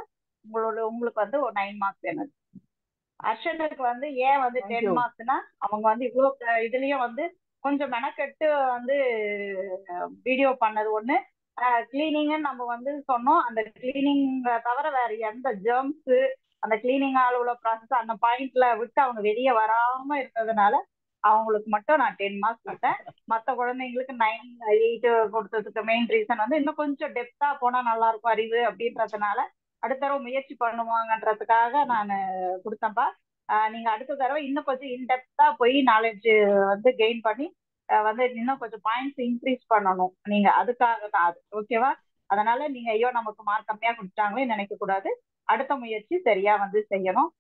உங்களுக்கு வந்து ஒரு 9 மார்க்ஸ் வேணும். அர்ஷனுக்கு வந்து ஏன் வந்து 10 மார்க்ஸ்னா அவங்க வந்து இவ்வளவு இதுலயும் வந்து கொஞ்சம் மெனக்கெட்டு வந்து வீடியோ பண்ணது ஒண்ணு. கிளீனிங்னு நம்ம வந்து சொன்னோம், அந்த கிளீனிங் தவிர வேற எந்த ஜெர்ம்ஸ் அந்த கிளீனிங் உள்ள ப்ராசஸ் அந்த பாயிண்ட்ல விட்டு அவங்க வெளியே வராம இருக்கிறதுனால அவங்களுக்கு மட்டும் நான் 10 மார்க்ஸ் கொடுத்தேன். மற்ற குழந்தைங்களுக்கு 9, 8 கொடுத்ததுக்கு மெயின் ரீசன் வந்து இன்னும் கொஞ்சம் டெப்தா போனா நல்லா இருக்கும் அறிவு அப்படின்றதுனால அடுத்த தடவை முயற்சி பண்ணுவாங்கன்றதுக்காக நான் கொடுத்தேன்ப்பா. நீங்க அடுத்த தடவை இன்னும் கொஞ்சம் இன்டெப்தா போய் நாலேஜ் வந்து கெயின் பண்ணி வந்து இன்னும் கொஞ்சம் பாயிண்ட்ஸ் இன்க்ரீஸ் பண்ணணும். நீங்க அதுக்காக தான் அது ஓகேவா? அதனால நீங்க ஐயோ நமக்கு மார்க் கம்மியா கொடுத்தாங்களே நினைக்க கூடாது. அடுத்த முயற்சி சரியா வந்து செய்யணும்.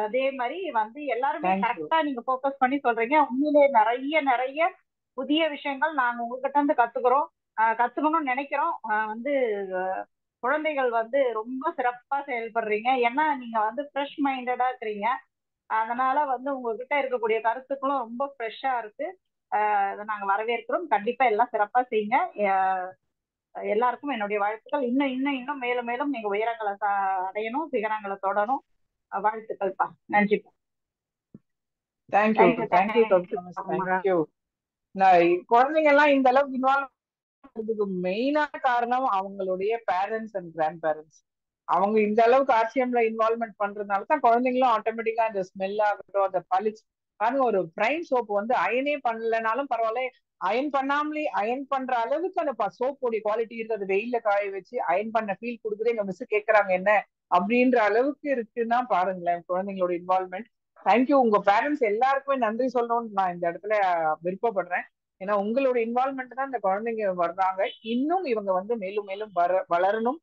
அதே மாதிரி வந்து எல்லாருமே கரெக்டா நீங்க போக்கஸ் பண்ணி சொல்றீங்க. உண்மையிலே நிறைய புதிய விஷயங்கள் நாங்க உங்ககிட்ட இருந்து கத்துக்கணும்னு நினைக்கிறோம். வந்து குழந்தைகள் வந்து ரொம்ப சிறப்பா செயல்படுறீங்க. ஏன்னா நீங்க வந்து ஃப்ரெஷ் மைண்டடா இருக்கிறீங்க. அதனால வந்து உங்ககிட்ட இருக்கக்கூடிய கருத்துக்களும் ரொம்ப ஃப்ரெஷ்ஷா இருக்கு. அதை நாங்க வரவேற்கிறோம். கண்டிப்பா எல்லாம் சிறப்பா செய்யுங்க. எல்லாருக்கும் என்னுடைய வாழ்த்துக்கள். இன்னும் மேலும் மேலும் நீங்க உயரங்களை அடையணும், சிகரங்களை தொடரும். வாழ்த்துக்கள்ப்பா. நன்றிப்பா. தேங்க்யூ. குழந்தைங்க எல்லாம் இந்த அளவுக்கு இன்வால்வ் மெயினான காரணம் அவங்களுடைய பேரண்ட்ஸ் அண்ட் கிராண்ட் பேரண்ட்ஸ். அவங்க இந்த அளவுக்கு ஆர்சிஎம்ல இன்வால்வ்மெண்ட் பண்றதுனால தான் குழந்தைங்களும் ஆட்டோமேட்டிக்கா அந்த ஸ்மெல் ஆகட்டும், அந்த பளிச்சு பாருங்க. ஒரு பிரைன் சோப் வந்து அயனே பண்ணலனாலும் பரவாயில்ல, அயன் பண்ணாமலே அயன் பண்ற அளவுக்கு அந்த சோப்போடைய குவாலிட்டி இருக்கு. அது வெயில காய வச்சு அயன் பண்ண ஃபீல் கொடுக்குது. எங்க மிஸ் கேட்கறாங்க என்ன அப்படின்ற அளவுக்கு இருக்குன்னா பாருங்களேன் குழந்தைங்களோட இன்வால்வ்மெண்ட். தேங்க்யூ. உங்க பேரண்ட்ஸ் எல்லாருக்குமே நன்றி சொல்லணும்னு நான் இந்த இடத்துல விருப்பப்படுறேன். ஏன்னா உங்களோட இன்வால்வ்மெண்ட் தான் இந்த குழந்தைங்க வர்றாங்க. இன்னும் இவங்க வந்து மேலும் மேலும் வளரணும்.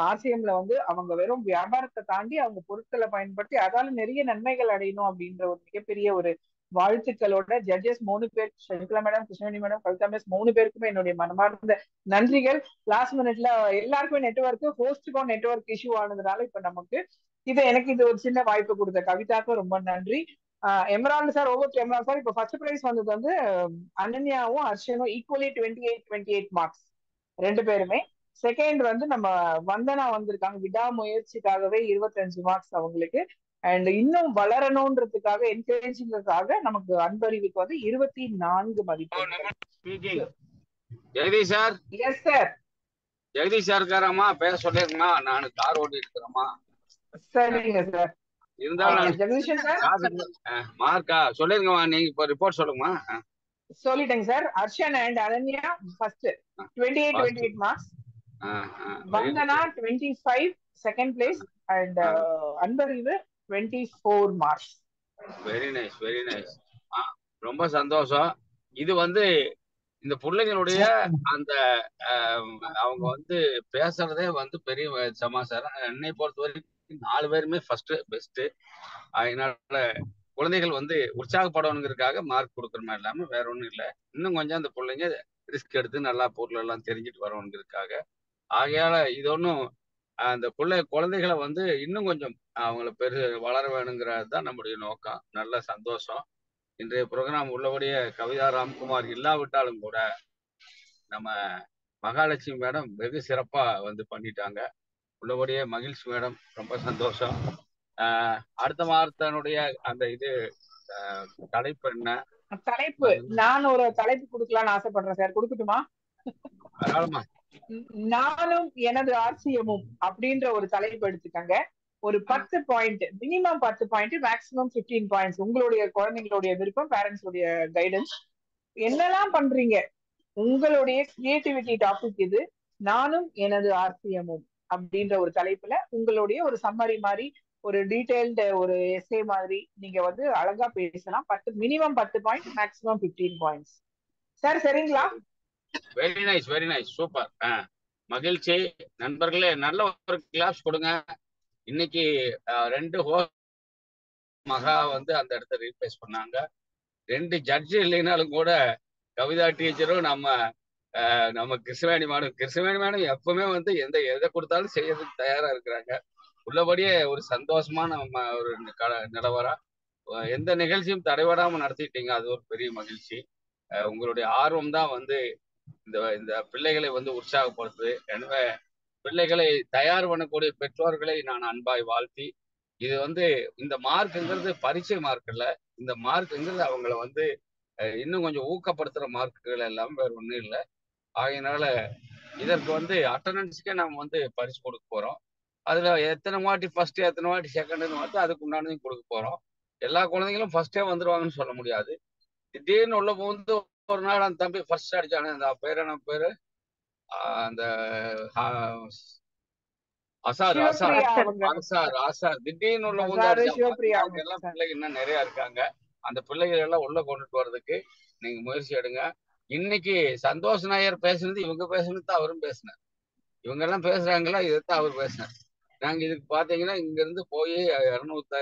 ஆர்சிஎம்ல வந்து அவங்க வெறும் வியாபாரத்தை தாண்டி அவங்க பொருட்களை பயன்படுத்தி அதால நிறைய நன்மைகள் அடையணும் அப்படின்ற ஒரு மிகப்பெரிய ஒரு வாழ்த்துக்களோட ஜட்ஜஸ் 3 பேர், Sasikala madam, Krishnaveni madam, Kavitha miss 3 பேருக்குமே என்னுடைய மனமார்ந்த நன்றிகள். லாஸ்ட் மினிட்ல எல்லாருக்குமே ஹோஸ்டுக்கும் நெட்வொர்க் இஷ்யூ ஆனதுனால இப்ப நமக்கு எனக்கு இது ஒரு சின்ன வாய்ப்பு கொடுத்த கவிதாக்கும் ரொம்ப நன்றி. எமரால்டு சார், எமரால்டு சார், இப்ப ஃபர்ஸ்ட் பிரைஸ் வந்தது வந்து அனன்யாவும் அர்ஷனும் ஈக்குவலி 28 மார்க்ஸ் 2 பேருமே. செகண்ட் வந்து நம்ம வந்தனா வந்திருக்காங்க, விடாமுயற்சிக்காகவே 25 மார்க்ஸ் அவங்களுக்கு. அண்ட் இன்னும் வளரணும்ன்றதுக்காக என்கரேஜிங்காக நமக்கு அன்பறிவுக்கு வந்து 24 மதிப்பெண்கள். Jagadish sir. Yes sir. Jagadish sir இருக்காராமா, பேச சொல்லிருக்கா? நான் கார் ஓட்டி இருக்கிறேமா. சரிங்க சார். இருந்தாலும் ஜெகதீஷன் சார் மார்க்கா சொல்லிருங்கம்மா. நீங்க இப்ப ரிப்போர்ட் சொல்லுங்கம்மா. சொல்லிட்டேங்க sir. Arshan and Ananya first 28 marks, Vandana 25 second place, and Anbarivu 24 marks. Very nice, very nice. ரொம்ப சந்தோஷம். இது வந்து இந்த பிள்ளைங்களுடைய அந்த அவங்க வந்து பேசுறதே வந்து பெரிய சமாச்சாரம். என்னை பொறுத்த வரைக்கும் 4 பேருமே ஃபர்ஸ்ட் பெஸ்ட். அதனால குழந்தைகள் வந்து உற்சாகப்படணுங்கிறதுக்காக மார்க் கொடுக்குற மாதிரி இல்லாம வேற ஒன்றும் இல்லை. இன்னும் கொஞ்சம் அந்த பிள்ளைங்க ரிஸ்க் எடுத்து நல்லா பொருள் எல்லாம் தெரிஞ்சுட்டு வரணுங்கிறதுக்காக. ஆகையால இது ஒன்றும் அந்த குழந்தைகளை வந்து இன்னும் கொஞ்சம் அவங்கள வளர வேணுங்கிறது தான் நம்முடைய நோக்கம். நல்ல சந்தோஷம். இன்றைய ப்ரோக்ராம் உள்ளபடியே கவிதா ராம்குமார் இல்லாவிட்டாலும் கூட நம்ம மகாலட்சுமி மேடம் வெகு சிறப்பா வந்து பண்ணிட்டாங்க. உள்ளபடியே மகிழ்ச்சி மேடம், ரொம்ப சந்தோஷம். அடுத்த வாரத்தினுடைய அந்த இது தலைப்பு என்ன? தலைப்பு நான் ஒரு தலைப்பு கொடுக்கலாம்னு ஆசைப்படுறேன் சார். கொடுக்கட்டுமா? நானும் எனது ஆர்சிஎமும் அப்படின்ற ஒரு தலைப்பு எடுத்துக்கங்க. ஒரு 10 point, minimum 10 point, maximum 15 points. உங்களுடைய குழந்தைங்களுடைய விருப்பம், பேரண்ட்ஸ் உடைய கைடன்ஸ். என்னெல்லாம் பண்றீங்க, உங்களுடைய கிரியேட்டிவிட்டி டாபிக் இது. நானும் எனது ஆர்சிஎமும் அப்படின்ற ஒரு தலைப்புல உங்களுடைய ஒரு சம்மரி மாதிரி, ஒரு டீடைல்டு ஒரு எஸ்ஏ மாதிரி நீங்க வந்து அழகா பேசலாம். Minimum 10 point, maximum 15 points. Sir சரிங்களா? Very nice, very nice, super. மகிழ்ச்சி. நண்பர்களே, நல்ல ஒரு கிளாஸ் கொடுங்க. இன்னைக்கு 2 மகா வந்து அந்த இடத்த ரீப்ளேஸ் பண்ணாங்க. 2 ஜட்ஜு இல்லைனாலும் கூட கவிதா டீச்சரும் நம்ம கிருஷ்ணவேணி மேடம் எப்பவுமே வந்து எதை கொடுத்தாலும் செய்யறதுக்கு தயாரா இருக்கிறாங்க. உள்ளபடியே ஒரு சந்தோஷமான ஒரு நிலவரம். எந்த நிகழ்ச்சியும் தடைபடாம நடத்திட்டீங்க, அது ஒரு பெரிய மகிழ்ச்சி. உங்களுடைய ஆர்வம் தான் வந்து இந்த பிள்ளைகளை வந்து உற்சாகப்படுத்துது. எனவே பிள்ளைகளை தயார் பண்ணக்கூடிய பெற்றோர்களை நான் அன்பாய் வாழ்த்தி, இது வந்து இந்த மார்க்குங்கிறது பரீட்சை மார்க் இல்ல, இந்த மார்க்குங்கிறது அவங்கள வந்து இன்னும் கொஞ்சம் ஊக்கப்படுத்துற மார்க்குகள் எல்லாம் வேற ஒன்றும் இல்லை. ஆகையினால இதற்கு வந்து அட்டண்டன்ஸ்க்கே நம்ம வந்து பரிசு கொடுக்க போறோம். அதுல எத்தனை வாட்டி ஃபர்ஸ்ட், எத்தனை வாட்டி செகண்ட்னு பார்த்து அதுக்கு உண்டானதையும் கொடுக்க போறோம். எல்லா குழந்தைங்களும் ஃபர்ஸ்டே வந்துருவாங்கன்னு சொல்ல முடியாது. திடீர்னு உள்ள போது ஒரு நாள் அந்த தம்பி ஃபர்ஸ்ட் அடிச்சானே, அந்த பேரு என்ன பேரு, அந்த ஆசார் திடீர்னு உள்ள போது எல்லாம் பிள்ளைங்க இன்னும் நிறைய இருக்காங்க. அந்த பிள்ளைகள் எல்லாம் உள்ள கொண்டுட்டு வர்றதுக்கு நீங்க முயற்சி எடுங்க. இன்னைக்கு சந்தோஷ் நாயர் பேசுனது இவங்க பேசுனது தான் அவரும் பேசினார். இவங்க எல்லாம் பேசுறாங்களா, இதைத்தான் அவர் பேசினார். நாங்க இதுக்கு பாத்தீங்கன்னா இங்க இருந்து போய் 250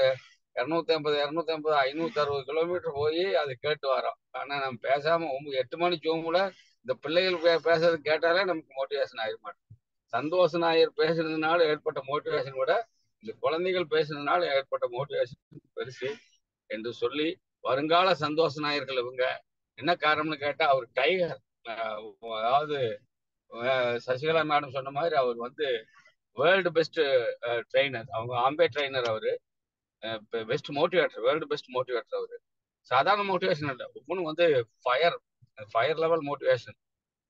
560 கிலோமீட்டர் போய் அதை கேட்டு வரோம். ஆனா நம்ம பேசாம 8 மணி ஜூம்ல இந்த பிள்ளைகள் பேசுறது கேட்டாலே நமக்கு மோட்டிவேஷன் ஆகிட மாட்டோம். சந்தோஷ் நாயர் பேசுனதுனால ஏற்பட்ட மோட்டிவேஷன் விட இந்த குழந்தைகள் பேசுனதுனால ஏற்பட்ட மோட்டிவேஷன் பெருசு என்று சொல்லி, வருங்கால சந்தோஷ் நாயர்கள் இவங்க. என்ன காரணம்னு கேட்டா, அவர் டைகர், அதாவது சசிகலா மேடம் சொன்ன மாதிரி அவர் வந்து வேர்ல்டு பெஸ்ட் ட்ரெயினர். அவங்க ஆம்பே ட்ரெயினர். அவரு best motivator, world best motivator. அவரு சாதாரண மோட்டிவேஷன் இல்லை, ஒவ்வொன்றும் வந்து ஃபயர் லெவல் மோட்டிவேஷன்.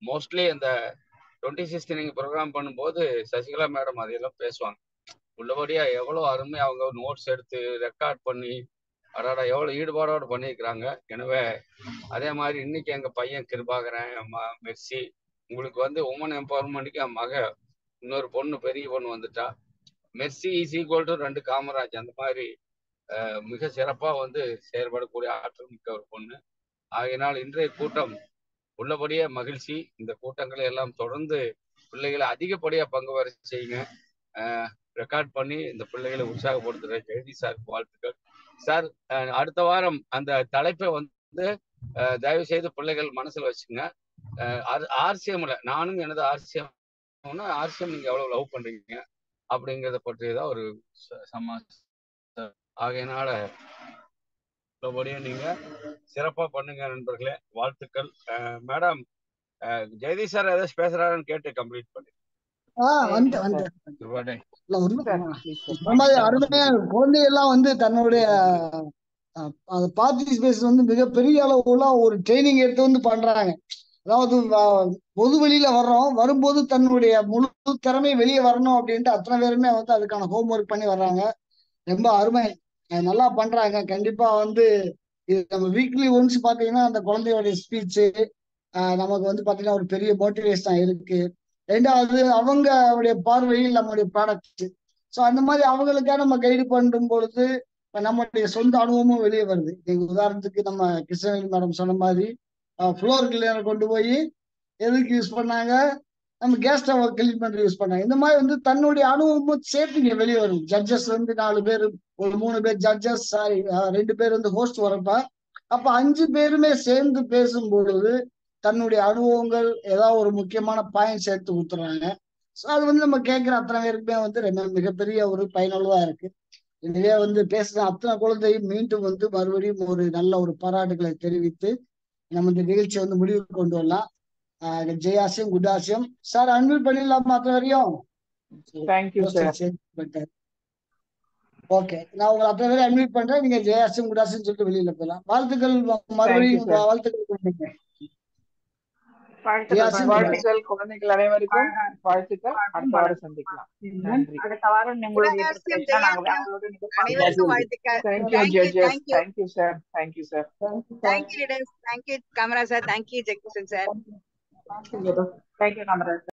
மோஸ்ட்லி அந்த 26 நீங்க ப்ரோக்ராம் பண்ணும்போது சசிகலா மேடம் அதையெல்லாம் பேசுவாங்க. உள்ளபடியா எவ்வளவு அருமையா அவங்க நோட்ஸ் எடுத்து ரெக்கார்ட் பண்ணி அடாடா எவ்வளவு ஈடுபாடோடு பண்ணியிருக்கிறாங்க. எனவே அதே மாதிரி இன்னைக்கு எங்க பையன் கிருபாகரன், மெர்சி, உங்களுக்கு வந்து உமன் எம்பவர்மெண்ட்டுக்கு என் மக இன்னொரு பொண்ணு, பெரிய பொண்ணு வந்துட்டா. Mercy is equal to 2 Kamaraj. அந்த மாதிரி மிக சிறப்பா வந்து செயல்படக்கூடிய ஆற்றல் மிக்க ஒரு பொண்ணு. ஆகையினால் இன்றைய கூட்டம் உள்ளபடியே மகிழ்ச்சி. இந்த கூட்டங்களை எல்லாம் தொடர்ந்து பிள்ளைகளை அதிகப்படியா பங்கு வர செய்யுங்க. ரெக்கார்ட் பண்ணி இந்த பிள்ளைகளை உற்சாகப்படுத்துற ஜெயதி சாருக்கு வாழ்த்துக்கள். சார், அடுத்த வாரம் அந்த தலைப்பை வந்து தயவு செய்து பிள்ளைகள் மனசுல வச்சுங்க. ஆர்சிஎம்ல நானும் எனது ஆர்சிஎம் நீங்க எவ்வளவு லவ் பண்றீங்க அப்படிங்கிறத பற்றியதான் ஒரு ஆகையினால நீங்க சிறப்பா பண்ணுங்க நண்பர்களே. வாழ்த்துக்கள். மேடம், ஜெயதீஷ் சார் ஏதாச்சும் பேசுறாருன்னு கேட்டு கம்ப்ளீட் பண்ணி அருமையா குழந்தைகள்லாம் வந்து தன்னுடைய பார்ட்டிசிபேஷன் வந்து மிகப்பெரிய அளவுல ஒரு ட்ரைனிங் எடுத்து வந்து பண்றாங்க. அதாவது பொது வெளியில வரும்போது தன்னுடைய முழு திறமை வெளியே வரணும் அப்படின்ட்டு அத்தனை பேருமே வந்து அதுக்கான ஹோம்ஒர்க் பண்ணி வர்றாங்க. ரொம்ப அருமை, நல்லா பண்றாங்க. கண்டிப்பா வந்து இது நம்ம வீக்லி ஒன்ஸ் பாத்தீங்கன்னா அந்த குழந்தையோட ஸ்பீச் நமக்கு வந்து பாத்தீங்கன்னா ஒரு பெரிய மோட்டிவேஷன் இருக்கு. ரெண்டாவது அவங்களுடைய பார்வையில் நம்மளுடைய ப்ராடக்ட். ஸோ அந்த மாதிரி அவங்களுக்காக நம்ம கைடு பண்ணும் பொழுது நம்மளுடைய சொந்த அனுபவமும் வெளியே வருது. உதாரணத்துக்கு நம்ம கிருஷ்ணவேணி மேடம் சொன்ன மாதிரி ஃப்ளோர் கிளீனர் கொண்டு போய் எதுக்கு யூஸ் பண்ணாங்க, நம்ம கேஸ் ஸ்டவ் கிளீன் பண்ணி யூஸ் பண்ணாங்க. இந்த மாதிரி வந்து தன்னுடைய அனுபவமும் சேர்த்து இங்க வெளியே வரும். ஜட்ஜஸ் வந்து 4 பேர், ஒரு 3 பேர் ஜட்ஜஸ், சாரி 2 பேர் வந்து ஹோஸ்ட் வரப்ப, அப்ப 5 பேருமே சேர்ந்து பேசும் பொழுது தன்னுடைய அனுபவங்கள் ஏதாவது ஒரு முக்கியமான பாயிண்ட் சேர்த்து ஊத்துறாங்க. ஸோ அது வந்து நம்ம கேட்கிற அத்தனை பேருக்குமே வந்து மிகப்பெரிய ஒரு பயனுள்ளதா இருக்கு. எனவே வந்து பேசுற அத்தனை குழந்தையும் மீண்டும் வந்து மறுபடியும் ஒரு நல்ல ஒரு பாராட்டுகளை தெரிவித்து நம்ம இந்த நிகழ்ச்சியை வந்து முடிவுக்கு கொண்டு வரலாம். ஜெயாசியம் குடாசியம் சார் அன்மியூட் பண்ணிடலாமா அத்தனை வரையும்? Thank you sir. ஓகே, நான் உங்களை அத்தனை பேரை அன்மியூட் பண்றேன். நீங்க ஜெயாசியம் குடாசியம் சொல்லிட்டு வெளியில போகலாம். வாழ்த்துக்கள், மறுபடியும் வாழ்த்துக்கள் கொடுங்க. வாழ்த்துக்கள் குழந்தைகள் அனைவருக்கும் வாழ்த்துக்கள். அடுத்த வாரம் சந்திக்கலாம். நன்றி. அடுத்த வாரம் உங்களுடைய அனைவருக்கும் வாழ்த்துக்கள். Thank you judges. Thank you sir. Thank you sir. Thank you leaders. Thank you Kamaraj sir. Thank you Jagadeeshan sir. Thank you Kamaraj.